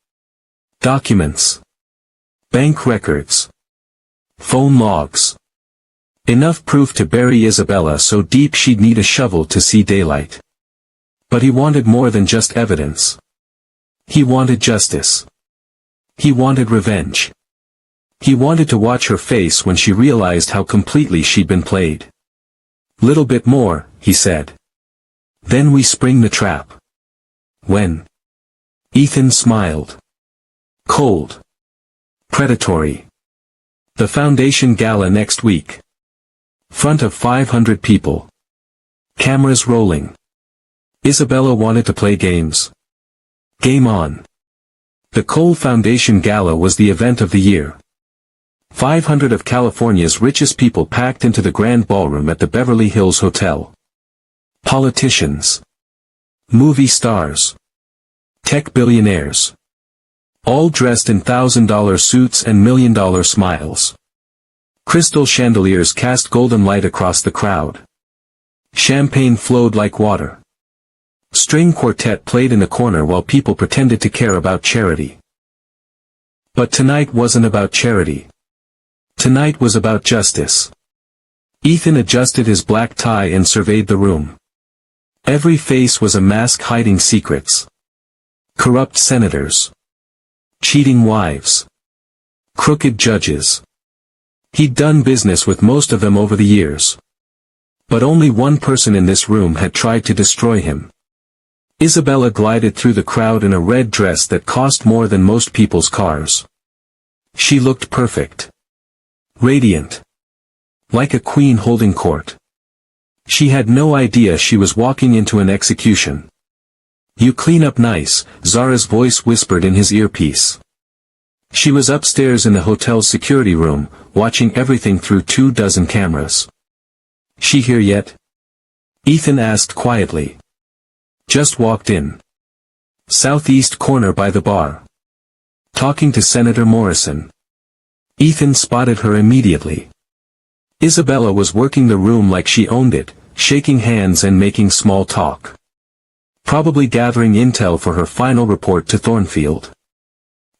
Documents. Bank records. Phone logs. Enough proof to bury Isabella so deep she'd need a shovel to see daylight. But he wanted more than just evidence. He wanted justice. He wanted revenge. He wanted to watch her face when she realized how completely she'd been played. Little bit more, he said. Then we spring the trap. When? Ethan smiled. Cold. Predatory. The foundation gala next week. Front of 500 people. Cameras rolling. Isabella wanted to play games. Game on. The Cole Foundation Gala was the event of the year. 500 of California's richest people packed into the grand ballroom at the Beverly Hills Hotel. Politicians. Movie stars. Tech billionaires. All dressed in $1,000 suits and $1 million smiles. Crystal chandeliers cast golden light across the crowd. Champagne flowed like water. String quartet played in the corner while people pretended to care about charity. But tonight wasn't about charity. Tonight was about justice. Ethan adjusted his black tie and surveyed the room. Every face was a mask hiding secrets. Corrupt senators. Cheating wives. Crooked judges. He'd done business with most of them over the years. But only one person in this room had tried to destroy him. Isabella glided through the crowd in a red dress that cost more than most people's cars. She looked perfect. Radiant. Like a queen holding court. She had no idea she was walking into an execution. You clean up nice, Zara's voice whispered in his earpiece. She was upstairs in the hotel's security room, watching everything through 24 cameras. She here yet? Ethan asked quietly. Just walked in. Southeast corner by the bar. Talking to Senator Morrison. Ethan spotted her immediately. Isabella was working the room like she owned it, shaking hands and making small talk. Probably gathering intel for her final report to Thornfield.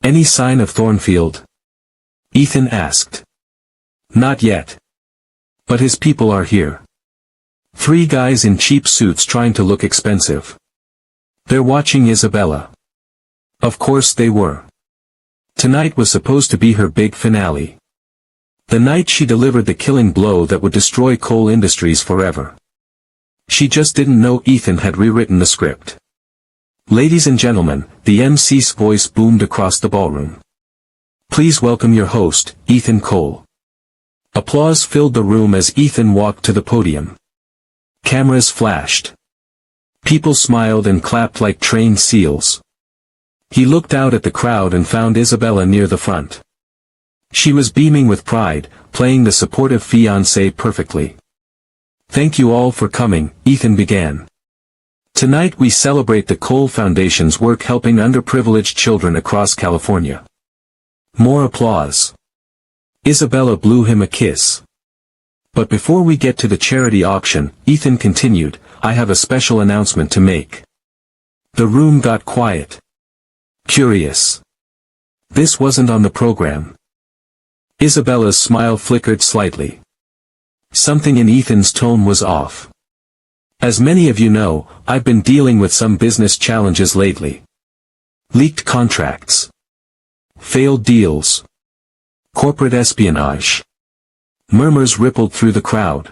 Any sign of Thornfield? Ethan asked. Not yet. But his people are here. 3 guys in cheap suits trying to look expensive. They're watching Isabella. Of course they were. Tonight was supposed to be her big finale. The night she delivered the killing blow that would destroy Cole Industries forever. She just didn't know Ethan had rewritten the script. Ladies and gentlemen, the MC's voice boomed across the ballroom. Please welcome your host, Ethan Cole. Applause filled the room as Ethan walked to the podium. Cameras flashed. People smiled and clapped like trained seals. He looked out at the crowd and found Isabella near the front. She was beaming with pride, playing the supportive fiancé perfectly. Thank you all for coming, Ethan began. Tonight we celebrate the Cole Foundation's work helping underprivileged children across California. More applause. Isabella blew him a kiss. But before we get to the charity auction, Ethan continued, I have a special announcement to make. The room got quiet. Curious. This wasn't on the program. Isabella's smile flickered slightly. Something in Ethan's tone was off. As many of you know, I've been dealing with some business challenges lately. Leaked contracts. Failed deals. Corporate espionage. Murmurs rippled through the crowd.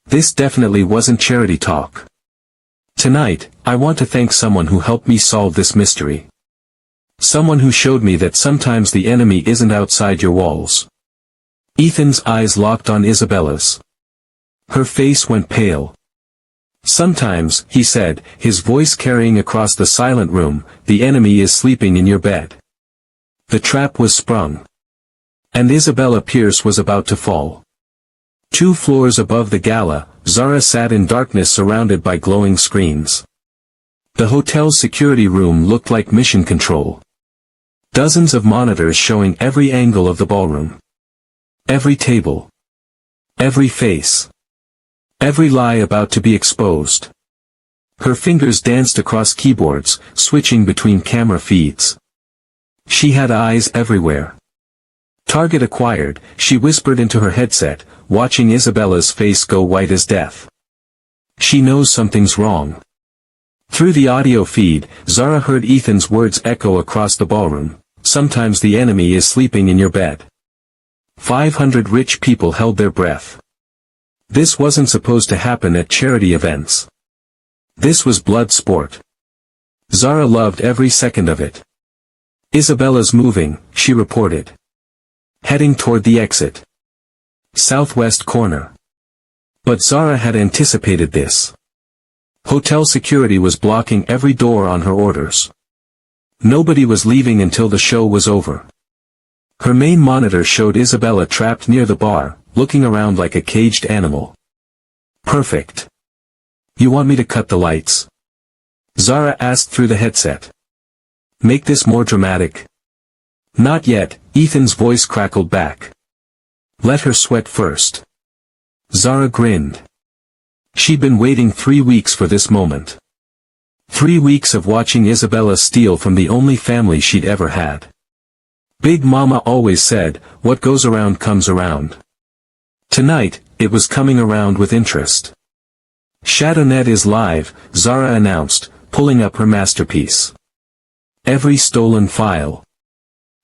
This definitely wasn't charity talk. Tonight, I want to thank someone who helped me solve this mystery. Someone who showed me that sometimes the enemy isn't outside your walls. Ethan's eyes locked on Isabella's. Her face went pale. Sometimes, he said, his voice carrying across the silent room, the enemy is sleeping in your bed. The trap was sprung. And Isabella Pierce was about to fall. 2 floors above the gala, Zara sat in darkness surrounded by glowing screens. The hotel's security room looked like mission control. Dozens of monitors showing every angle of the ballroom. Every table. Every face. Every lie about to be exposed. Her fingers danced across keyboards, switching between camera feeds. She had eyes everywhere. Target acquired, she whispered into her headset, watching Isabella's face go white as death. She knows something's wrong. Through the audio feed, Zara heard Ethan's words echo across the ballroom. Sometimes the enemy is sleeping in your bed. 500 rich people held their breath. This wasn't supposed to happen at charity events. This was blood sport. Zara loved every second of it. Isabella's moving, she reported. Heading toward the exit. Southwest corner. But Zara had anticipated this. Hotel security was blocking every door on her orders. Nobody was leaving until the show was over. Her main monitor showed Isabella trapped near the bar, looking around like a caged animal. Perfect. You want me to cut the lights? Zara asked through the headset. Make this more dramatic. Not yet, Ethan's voice crackled back. Let her sweat first. Zara grinned. She'd been waiting 3 weeks for this moment. 3 weeks of watching Isabella steal from the only family she'd ever had. Big Mama always said, what goes around comes around. Tonight, it was coming around with interest. Shadownet is live, Zara announced, pulling up her masterpiece. Every stolen file.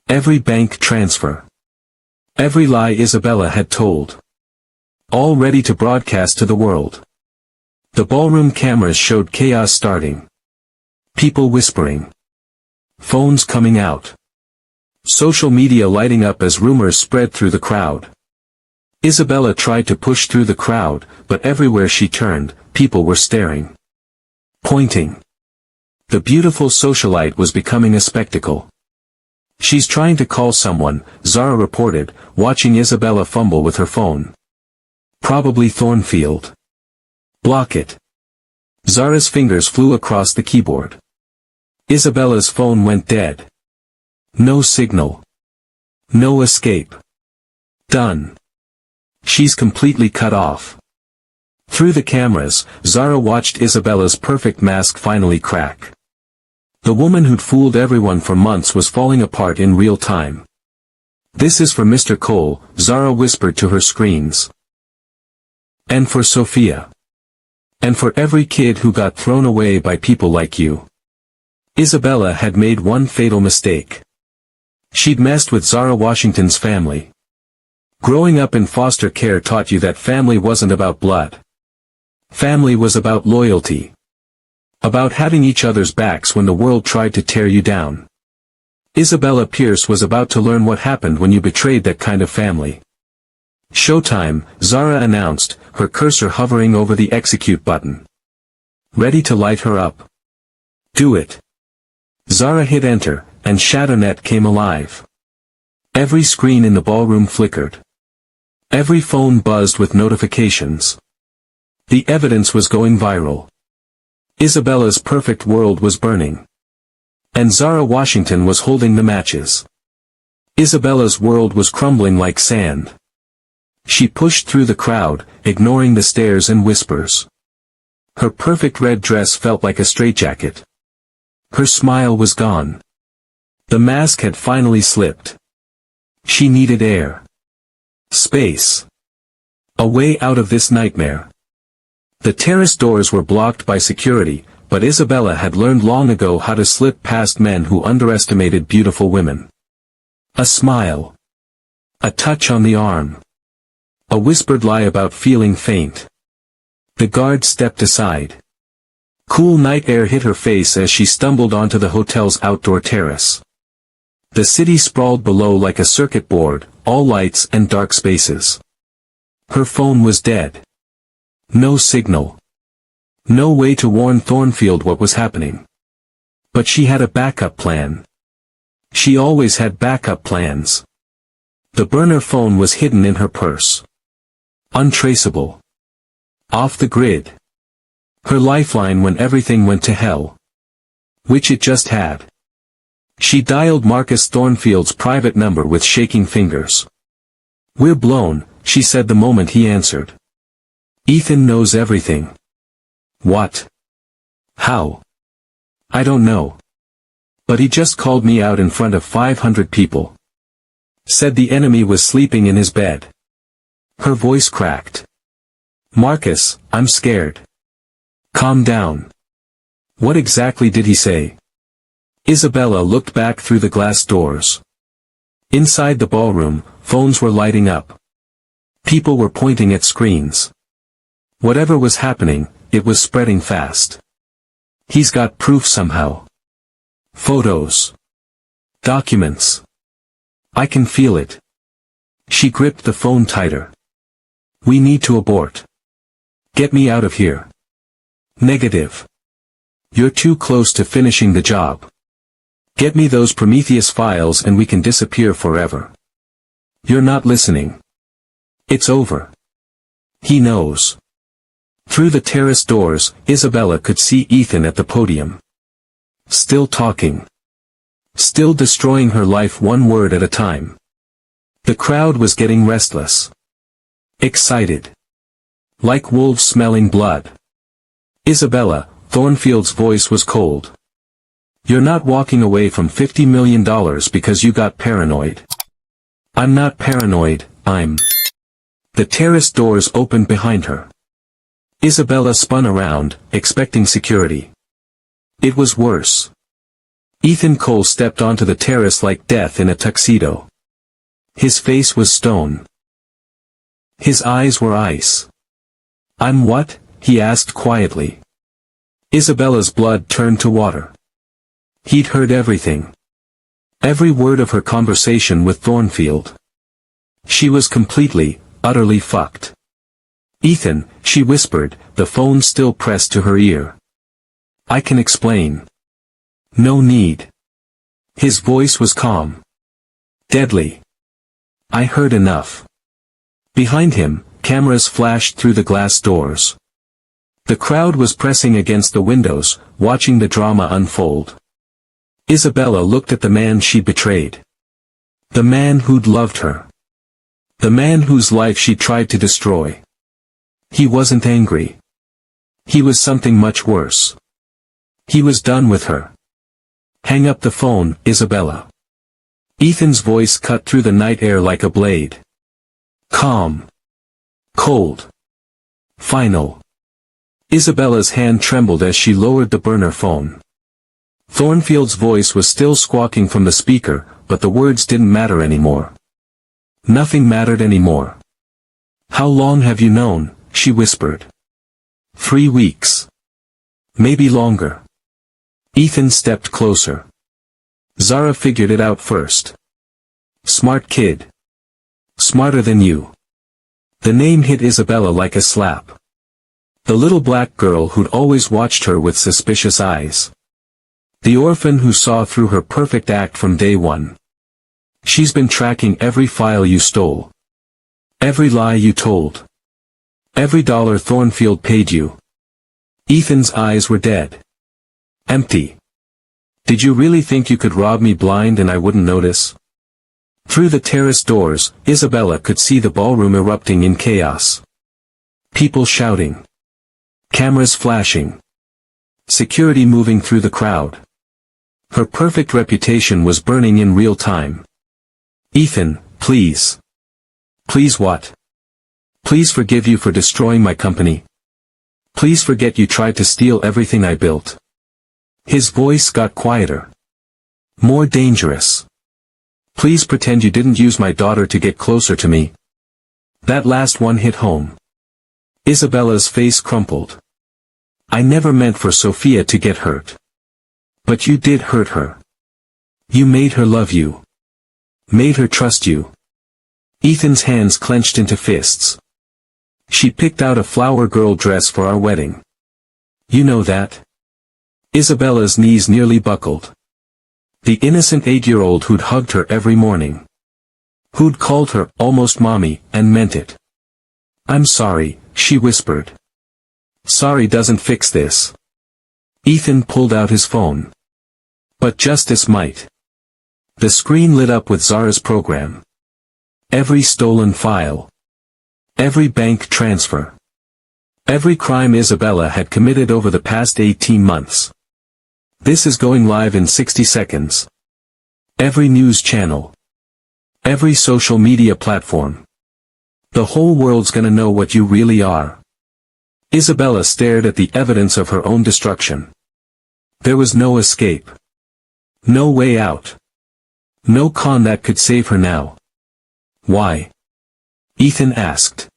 Every bank transfer. Every lie Isabella had told. All ready to broadcast to the world. The ballroom cameras showed chaos starting. People whispering. Phones coming out. Social media lighting up as rumors spread through the crowd. Isabella tried to push through the crowd, but everywhere she turned, people were staring. Pointing. The beautiful socialite was becoming a spectacle. She's trying to call someone, Zara reported, watching Isabella fumble with her phone. Probably Thornfield. Block it. Zara's fingers flew across the keyboard. Isabella's phone went dead. No signal. No escape. Done. She's completely cut off. Through the cameras, Zara watched Isabella's perfect mask finally crack. The woman who'd fooled everyone for months was falling apart in real time. This is for Mr. Cole, Zara whispered to her screens. And for Sophia. And for every kid who got thrown away by people like you. Isabella had made one fatal mistake. She'd messed with Zara Washington's family. Growing up in foster care taught you that family wasn't about blood. Family was about loyalty. About having each other's backs when the world tried to tear you down. Isabella Pierce was about to learn what happened when you betrayed that kind of family. Showtime, Zara announced, her cursor hovering over the execute button. Ready to light her up. Do it. Zara hit enter, and ShadowNet came alive. Every screen in the ballroom flickered. Every phone buzzed with notifications. The evidence was going viral. Isabella's perfect world was burning. And Zara Washington was holding the matches. Isabella's world was crumbling like sand. She pushed through the crowd, ignoring the stares and whispers. Her perfect red dress felt like a straitjacket. Her smile was gone. The mask had finally slipped. She needed air. Space. A way out of this nightmare. The terrace doors were blocked by security, but Isabella had learned long ago how to slip past men who underestimated beautiful women. A smile. A touch on the arm. A whispered lie about feeling faint. The guard stepped aside. Cool night air hit her face as she stumbled onto the hotel's outdoor terrace. The city sprawled below like a circuit board, all lights and dark spaces. Her phone was dead. No signal. No way to warn Thornfield what was happening. But she had a backup plan. She always had backup plans. The burner phone was hidden in her purse. Untraceable. Off the grid. Her lifeline when everything went to hell. Which it just had. She dialed Marcus Thornfield's private number with shaking fingers. "We're blown," she said the moment he answered. "Ethan knows everything." "What? How?" "I don't know. But he just called me out in front of 500 people. Said the enemy was sleeping in his bed." Her voice cracked. "Marcus, I'm scared." "Calm down. What exactly did he say?" Isabella looked back through the glass doors. Inside the ballroom, phones were lighting up. People were pointing at screens. Whatever was happening, it was spreading fast. "He's got proof somehow. Photos. Documents. I can feel it." She gripped the phone tighter. "We need to abort. Get me out of here." "Negative. You're too close to finishing the job. Get me those Prometheus files and we can disappear forever." "You're not listening. It's over." He knows. Through the terrace doors, Isabella could see Ethan at the podium. Still talking. Still destroying her life one word at a time. The crowd was getting restless. Excited. Like wolves smelling blood. "Isabella," Thornfield's voice was cold. "You're not walking away from $50 million because you got paranoid." "I'm not paranoid, I'm—" The terrace doors opened behind her. Isabella spun around, expecting security. It was worse. Ethan Cole stepped onto the terrace like death in a tuxedo. His face was stone. His eyes were ice. "I'm what?" he asked quietly. Isabella's blood turned to water. He'd heard everything. Every word of her conversation with Thornfield. She was completely, utterly fucked. "Ethan," she whispered, the phone still pressed to her ear. "I can explain." "No need." His voice was calm. Deadly. "I heard enough." Behind him, cameras flashed through the glass doors. The crowd was pressing against the windows, watching the drama unfold. Isabella looked at the man she'd betrayed. The man who'd loved her. The man whose life she tried to destroy. He wasn't angry. He was something much worse. He was done with her. "Hang up the phone, Isabella." Ethan's voice cut through the night air like a blade. Calm. Cold. Final. Isabella's hand trembled as she lowered the burner phone. Thornfield's voice was still squawking from the speaker, but the words didn't matter anymore. Nothing mattered anymore. "How long have you known?" she whispered. 3 weeks. Maybe longer. Ethan stepped closer. Zara figured it out first. Smart kid. Smarter than you. The name hit Isabella like a slap. The little black girl who'd always watched her with suspicious eyes. The orphan who saw through her perfect act from day one. She's been tracking every file you stole. Every lie you told. Every dollar Thornfield paid you. Ethan's eyes were dead. Empty. Did you really think you could rob me blind and I wouldn't notice? Through the terrace doors, Isabella could see the ballroom erupting in chaos. People shouting. Cameras flashing. Security moving through the crowd. Her perfect reputation was burning in real time. Ethan, please. Please what? Please forgive you for destroying my company. Please forget you tried to steal everything I built. His voice got quieter. More dangerous. Please pretend you didn't use my daughter to get closer to me. That last one hit home. Isabella's face crumpled. I never meant for Sophia to get hurt. But you did hurt her. You made her love you. Made her trust you. Ethan's hands clenched into fists. She picked out a flower girl dress for our wedding. You know that? Isabella's knees nearly buckled. The innocent 8-year-old who'd hugged her every morning. Who'd called her almost mommy and meant it. I'm sorry, she whispered. Sorry doesn't fix this. Ethan pulled out his phone. But justice might. The screen lit up with Zara's program. Every stolen file. Every bank transfer. Every crime Isabella had committed over the past 18 months. This is going live in 60 seconds. Every news channel. Every social media platform. The whole world's gonna know what you really are. Isabella stared at the evidence of her own destruction. There was no escape. No way out. No con that could save her now. Why? Ethan asked.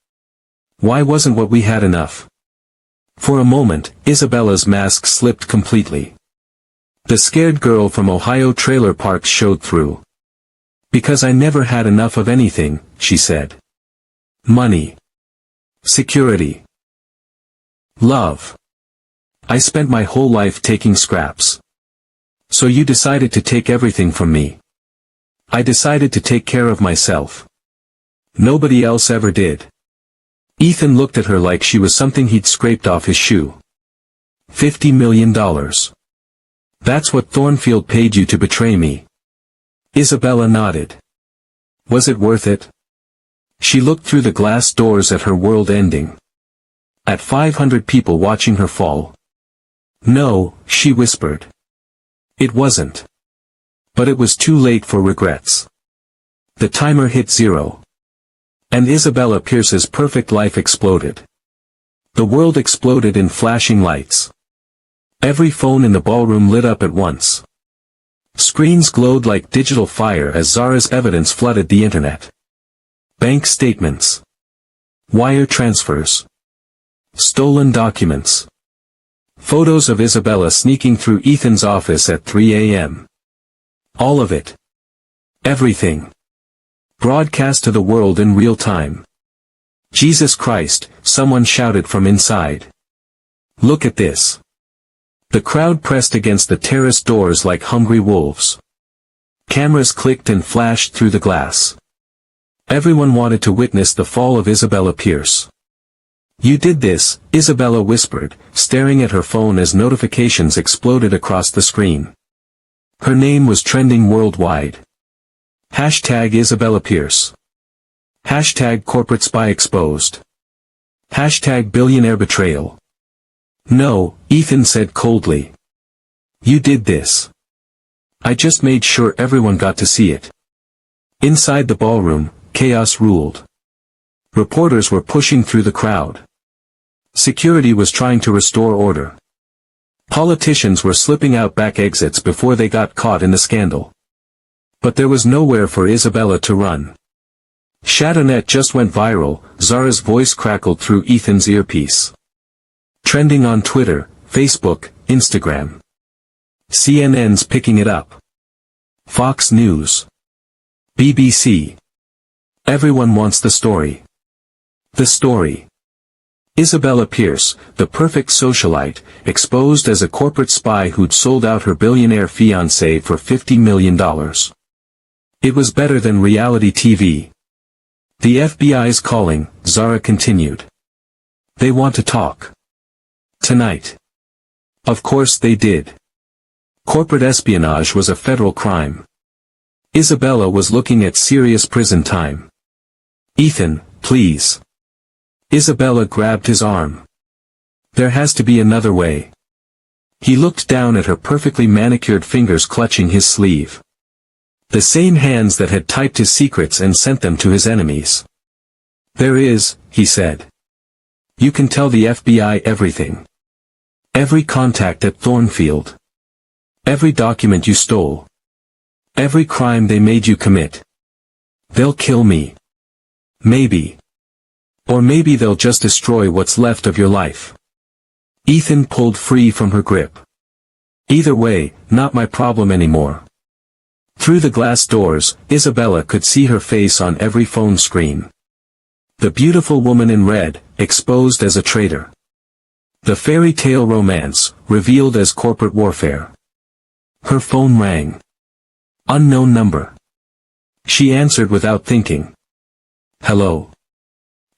Why wasn't what we had enough? For a moment, Isabella's mask slipped completely. The scared girl from Ohio trailer parks showed through. Because I never had enough of anything, she said. Money. Security. Love. I spent my whole life taking scraps. So you decided to take everything from me. I decided to take care of myself. Nobody else ever did. Ethan looked at her like she was something he'd scraped off his shoe. $50 million. That's what Thornfield paid you to betray me. Isabella nodded. Was it worth it? She looked through the glass doors at her world ending. At 500 people watching her fall. No, she whispered. It wasn't. But it was too late for regrets. The timer hit 0. And Isabella Pierce's perfect life exploded. The world exploded in flashing lights. Every phone in the ballroom lit up at once. Screens glowed like digital fire as Zara's evidence flooded the internet. Bank statements. Wire transfers. Stolen documents. Photos of Isabella sneaking through Ethan's office at 3 a.m. All of it. Everything. Broadcast to the world in real time. Jesus Christ, someone shouted from inside. Look at this. The crowd pressed against the terrace doors like hungry wolves. Cameras clicked and flashed through the glass. Everyone wanted to witness the fall of Isabella Pierce. You did this, Isabella whispered, staring at her phone as notifications exploded across the screen. Her name was trending worldwide. Hashtag Isabella Pierce. Hashtag corporate spy exposed. Hashtag billionaire betrayal. No, Ethan said coldly. You did this. I just made sure everyone got to see it. Inside the ballroom, chaos ruled. Reporters were pushing through the crowd. Security was trying to restore order. Politicians were slipping out back exits before they got caught in the scandal. But there was nowhere for Isabella to run. Shadownet just went viral, Zara's voice crackled through Ethan's earpiece. Trending on Twitter, Facebook, Instagram. CNN's picking it up. Fox News. BBC. Everyone wants the story. The story. Isabella Pierce, the perfect socialite, exposed as a corporate spy who'd sold out her billionaire fiancé for $50 million. It was better than reality TV. The FBI's calling, Zara continued. They want to talk. Tonight. Of course they did. Corporate espionage was a federal crime. Isabella was looking at serious prison time. Ethan, please. Isabella grabbed his arm. There has to be another way. He looked down at her perfectly manicured fingers clutching his sleeve. The same hands that had typed his secrets and sent them to his enemies. There is, he said. You can tell the FBI everything. Every contact at Thornfield. Every document you stole. Every crime they made you commit. They'll kill me. Maybe. Or maybe they'll just destroy what's left of your life. Ethan pulled free from her grip. Either way, not my problem anymore. Through the glass doors, Isabella could see her face on every phone screen. The beautiful woman in red, exposed as a traitor. The fairy tale romance, revealed as corporate warfare. Her phone rang. Unknown number. She answered without thinking. Hello.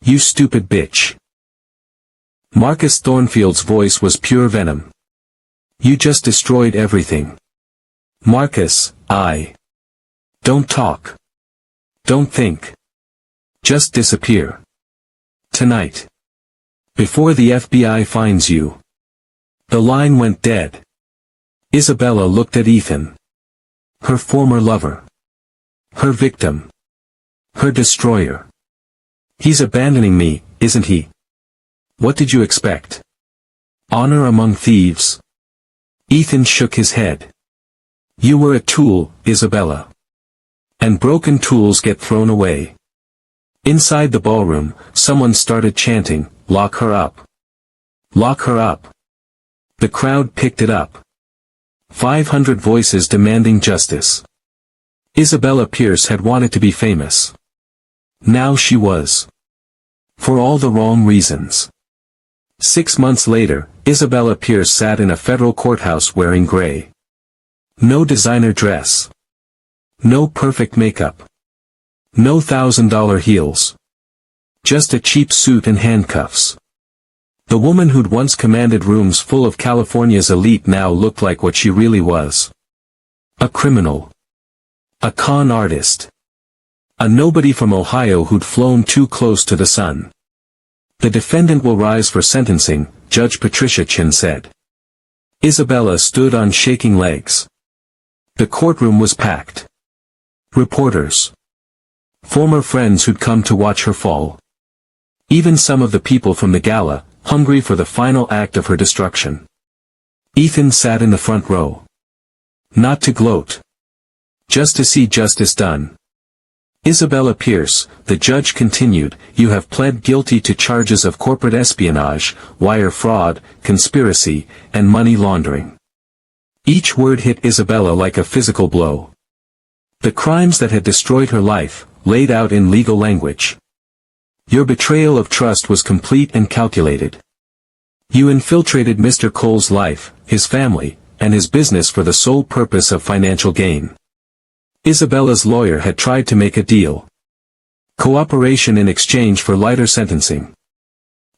You stupid bitch. Marcus Thornfield's voice was pure venom. You just destroyed everything. Marcus, Don't talk. Don't think. Just disappear. Tonight. Before the FBI finds you. The line went dead. Isabella looked at Ethan. Her former lover. Her victim. Her destroyer. He's abandoning me, isn't he? What did you expect? Honor among thieves? Ethan shook his head. You were a tool, Isabella. And broken tools get thrown away. Inside the ballroom, someone started chanting, "Lock her up. Lock her up." The crowd picked it up. 500 voices demanding justice. Isabella Pierce had wanted to be famous. Now she was. For all the wrong reasons. 6 months later, Isabella Pierce sat in a federal courthouse wearing gray. No designer dress. No perfect makeup. No $1,000 heels. Just a cheap suit and handcuffs. The woman who'd once commanded rooms full of California's elite now looked like what she really was. A criminal. A con artist. A nobody from Ohio who'd flown too close to the sun. The defendant will rise for sentencing, Judge Patricia Chin said. Isabella stood on shaking legs. The courtroom was packed. Reporters. Former friends who'd come to watch her fall. Even some of the people from the gala, hungry for the final act of her destruction. Ethan sat in the front row. Not to gloat. Just to see justice done. Isabella Pierce, the judge continued, you have pled guilty to charges of corporate espionage, wire fraud, conspiracy, and money laundering. Each word hit Isabella like a physical blow. The crimes that had destroyed her life, laid out in legal language. Your betrayal of trust was complete and calculated. You infiltrated Mr. Cole's life, his family, and his business for the sole purpose of financial gain. Isabella's lawyer had tried to make a deal. Cooperation in exchange for lighter sentencing.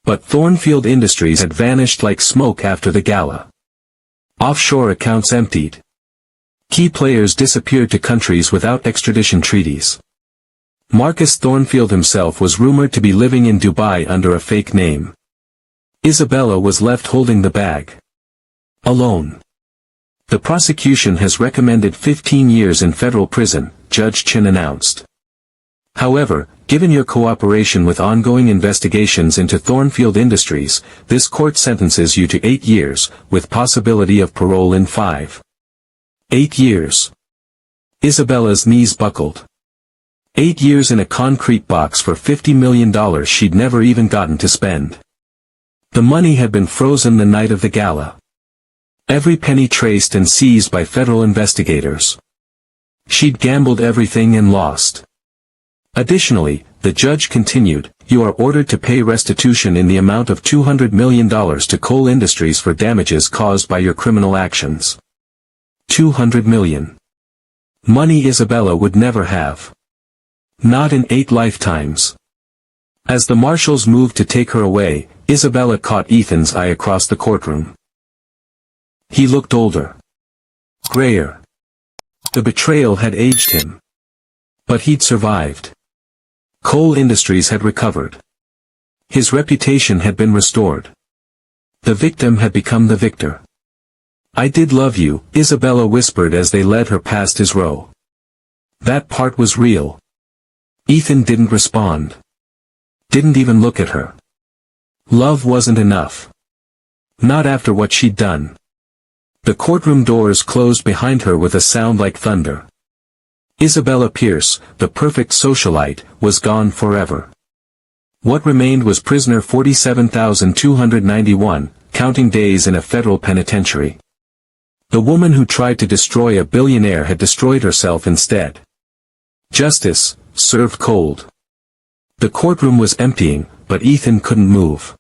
But Thornfield Industries had vanished like smoke after the gala. Offshore accounts emptied. Key players disappeared to countries without extradition treaties. Marcus Thornfield himself was rumored to be living in Dubai under a fake name. Isabella was left holding the bag. Alone. The prosecution has recommended 15 years in federal prison, Judge Chin announced. However, given your cooperation with ongoing investigations into Thornfield Industries, this court sentences you to 8 years, with possibility of parole in 5. 8 years. Isabella's knees buckled. 8 years in a concrete box for $50 million she'd never even gotten to spend. The money had been frozen the night of the gala. Every penny traced and seized by federal investigators. She'd gambled everything and lost. Additionally, the judge continued, you are ordered to pay restitution in the amount of $200 million to Cole Industries for damages caused by your criminal actions. $200 million. Money Isabella would never have. Not in 8 lifetimes. As the marshals moved to take her away, Isabella caught Ethan's eye across the courtroom. He looked older. Grayer. The betrayal had aged him. But he'd survived. Cole Industries had recovered. His reputation had been restored. The victim had become the victor. I did love you, Isabella whispered as they led her past his row. That part was real. Ethan didn't respond. Didn't even look at her. Love wasn't enough. Not after what she'd done. The courtroom doors closed behind her with a sound like thunder. Isabella Pierce, the perfect socialite, was gone forever. What remained was prisoner 47,291, counting days in a federal penitentiary. The woman who tried to destroy a billionaire had destroyed herself instead. Justice, served cold. The courtroom was emptying, but Ethan couldn't move.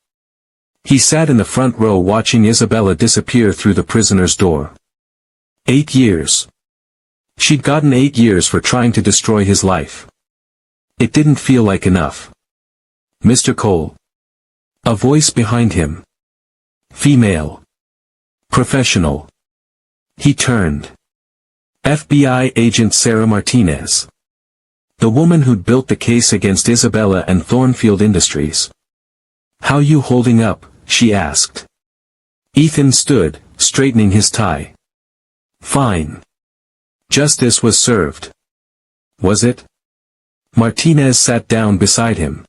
He sat in the front row watching Isabella disappear through the prisoner's door. 8 years. She'd gotten 8 years for trying to destroy his life. It didn't feel like enough. Mr. Cole. A voice behind him. Female. Professional. He turned. FBI agent Sarah Martinez. The woman who'd built the case against Isabella and Thornfield Industries. How you holding up? She asked. Ethan stood, straightening his tie. Fine. Justice was served. Was it? Martinez sat down beside him.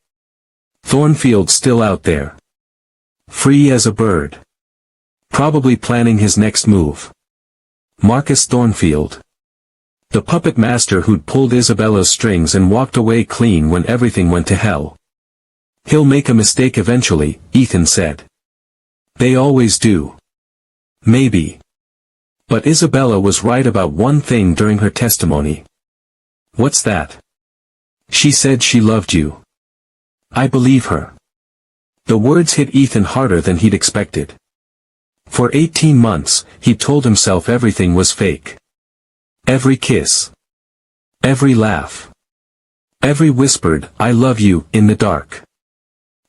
Thornfield still out there. Free as a bird. Probably planning his next move. Marcus Thornfield. The puppet master who'd pulled Isabella's strings and walked away clean when everything went to hell. He'll make a mistake eventually, Ethan said. They always do. Maybe. But Isabella was right about one thing during her testimony. What's that? She said she loved you. I believe her. The words hit Ethan harder than he'd expected. For 18 months, he'd told himself everything was fake. Every kiss. Every laugh. Every whispered, I love you, in the dark.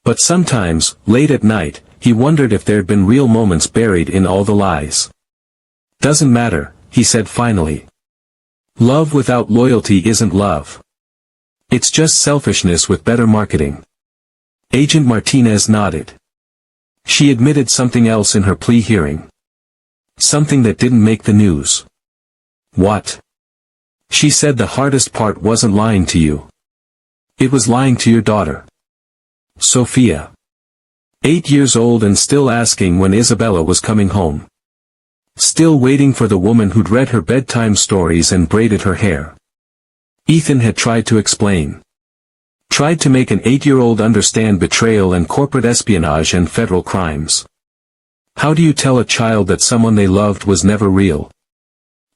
But sometimes, late at night, he wondered if there'd been real moments buried in all the lies. Doesn't matter, he said finally. Love without loyalty isn't love. It's just selfishness with better marketing. Agent Martinez nodded. She admitted something else in her plea hearing. Something that didn't make the news. What? She said the hardest part wasn't lying to you. It was lying to your daughter. Sophia. 8 years old and still asking when Isabella was coming home. Still waiting for the woman who'd read her bedtime stories and braided her hair. Ethan had tried to explain. Tried to make an 8-year-old understand betrayal and corporate espionage and federal crimes. How do you tell a child that someone they loved was never real?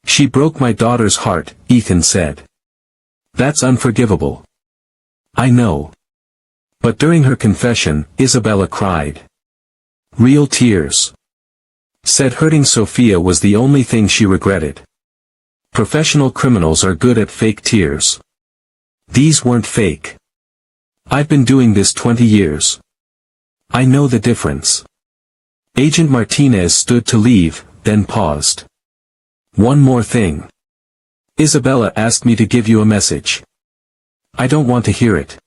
She broke my daughter's heart, Ethan said. That's unforgivable. I know. But during her confession, Isabella cried. Real tears. Said hurting Sophia was the only thing she regretted. Professional criminals are good at fake tears. These weren't fake. I've been doing this 20 years. I know the difference. Agent Martinez stood to leave, then paused. One more thing. Isabella asked me to give you a message. I don't want to hear it.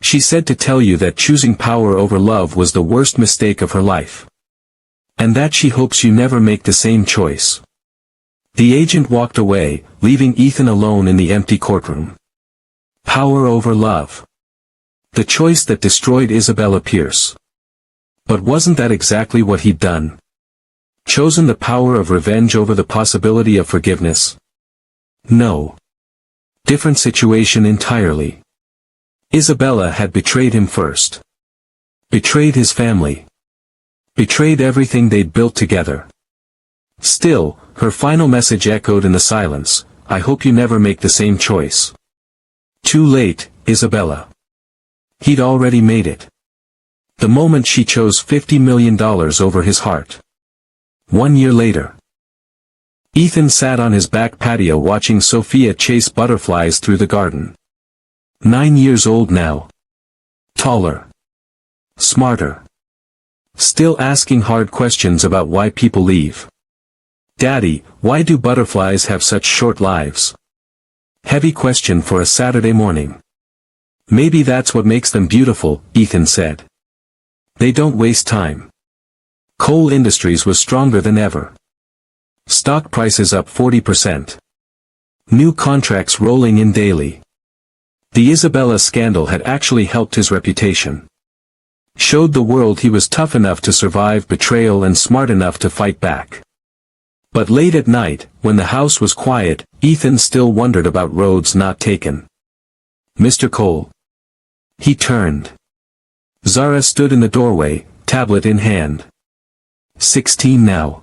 She said to tell you that choosing power over love was the worst mistake of her life. And that she hopes you never make the same choice. The agent walked away, leaving Ethan alone in the empty courtroom. Power over love. The choice that destroyed Isabella Pierce. But wasn't that exactly what he'd done? Chosen the power of revenge over the possibility of forgiveness? No. Different situation entirely. Isabella had betrayed him first. Betrayed his family. Betrayed everything they'd built together. Still, her final message echoed in the silence, "I hope you never make the same choice." Too late, Isabella. He'd already made it. The moment she chose $50 million over his heart. 1 year later. Ethan sat on his back patio watching Sophia chase butterflies through the garden. 9 years old now. Taller. Smarter. Still asking hard questions about why people leave. "Daddy, why do butterflies have such short lives?" Heavy question for a Saturday morning. "Maybe that's what makes them beautiful," Ethan said. "They don't waste time." Coal Industries was stronger than ever. Stock prices up 40%. New contracts rolling in daily. The Isabella scandal had actually helped his reputation. Showed the world he was tough enough to survive betrayal and smart enough to fight back. But late at night, when the house was quiet, Ethan still wondered about roads not taken. "Mr. Cole." He turned. Zara stood in the doorway, tablet in hand. 16 now.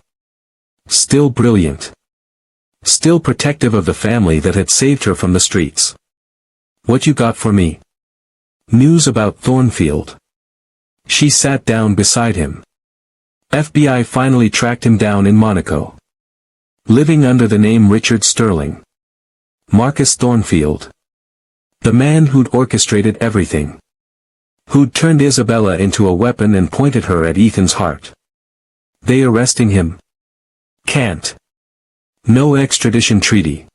Still brilliant. Still protective of the family that had saved her from the streets. "What you got for me?" "News about Thornfield." She sat down beside him. FBI finally tracked him down in Monaco. Living under the name Richard Sterling. Marcus Thornfield. The man who'd orchestrated everything. Who'd turned Isabella into a weapon and pointed her at Ethan's heart. They arresting him? Can't. No extradition treaty.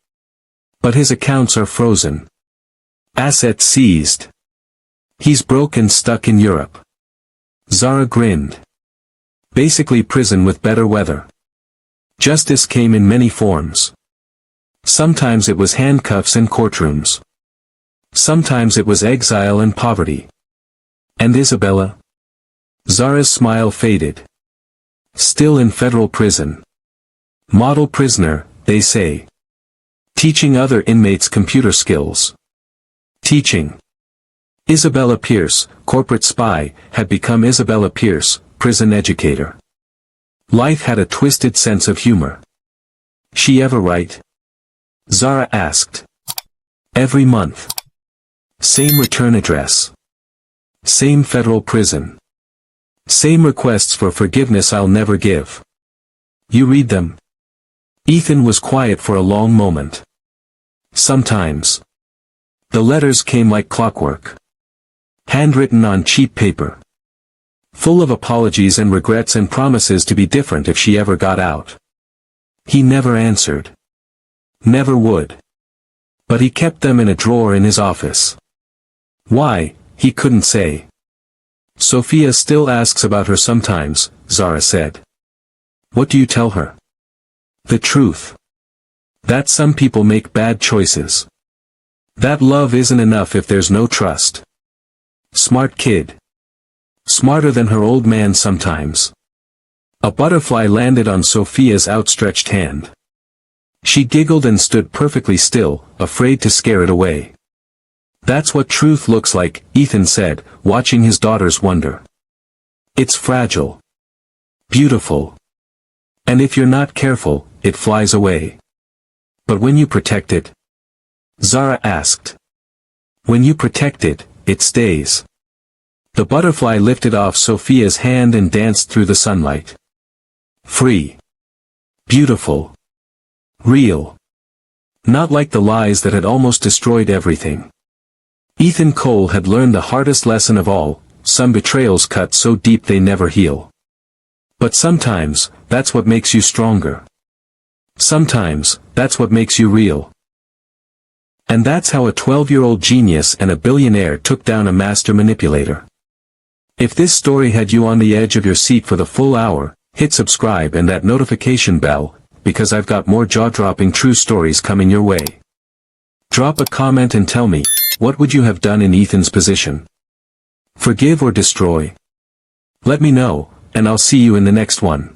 But his accounts are frozen. Assets seized. He's broke and stuck in Europe. Zara grinned. Basically prison with better weather. Justice came in many forms. Sometimes it was handcuffs and courtrooms. Sometimes it was exile and poverty. And Isabella? Zara's smile faded. Still in federal prison. Model prisoner, they say. Teaching other inmates computer skills. Teaching. Isabella Pierce, corporate spy, had become Isabella Pierce, prison educator. Life had a twisted sense of humor. She ever write? Zara asked. Every month. Same return address. Same federal prison. Same requests for forgiveness I'll never give. You read them? Ethan was quiet for a long moment. Sometimes. The letters came like clockwork. Handwritten on cheap paper. Full of apologies and regrets and promises to be different if she ever got out. He never answered. Never would. But he kept them in a drawer in his office. Why, he couldn't say. Sophia still asks about her sometimes, Zara said. What do you tell her? The truth. That some people make bad choices. That love isn't enough if there's no trust. Smart kid. Smarter than her old man sometimes. A butterfly landed on Sophia's outstretched hand. She giggled and stood perfectly still, afraid to scare it away. That's what truth looks like, Ethan said, watching his daughters wonder. It's fragile. Beautiful. And if you're not careful, it flies away. But when you protect it? Zara asked. When you protect it, it stays. The butterfly lifted off Sophia's hand and danced through the sunlight. Free. Beautiful. Real. Not like the lies that had almost destroyed everything. Ethan Cole had learned the hardest lesson of all, some betrayals cut so deep they never heal. But sometimes, that's what makes you stronger. Sometimes, that's what makes you real. And that's how a 12-year-old genius and a billionaire took down a master manipulator. If this story had you on the edge of your seat for the full hour, hit subscribe and that notification bell, because I've got more jaw-dropping true stories coming your way. Drop a comment and tell me, what would you have done in Ethan's position? Forgive or destroy? Let me know, and I'll see you in the next one.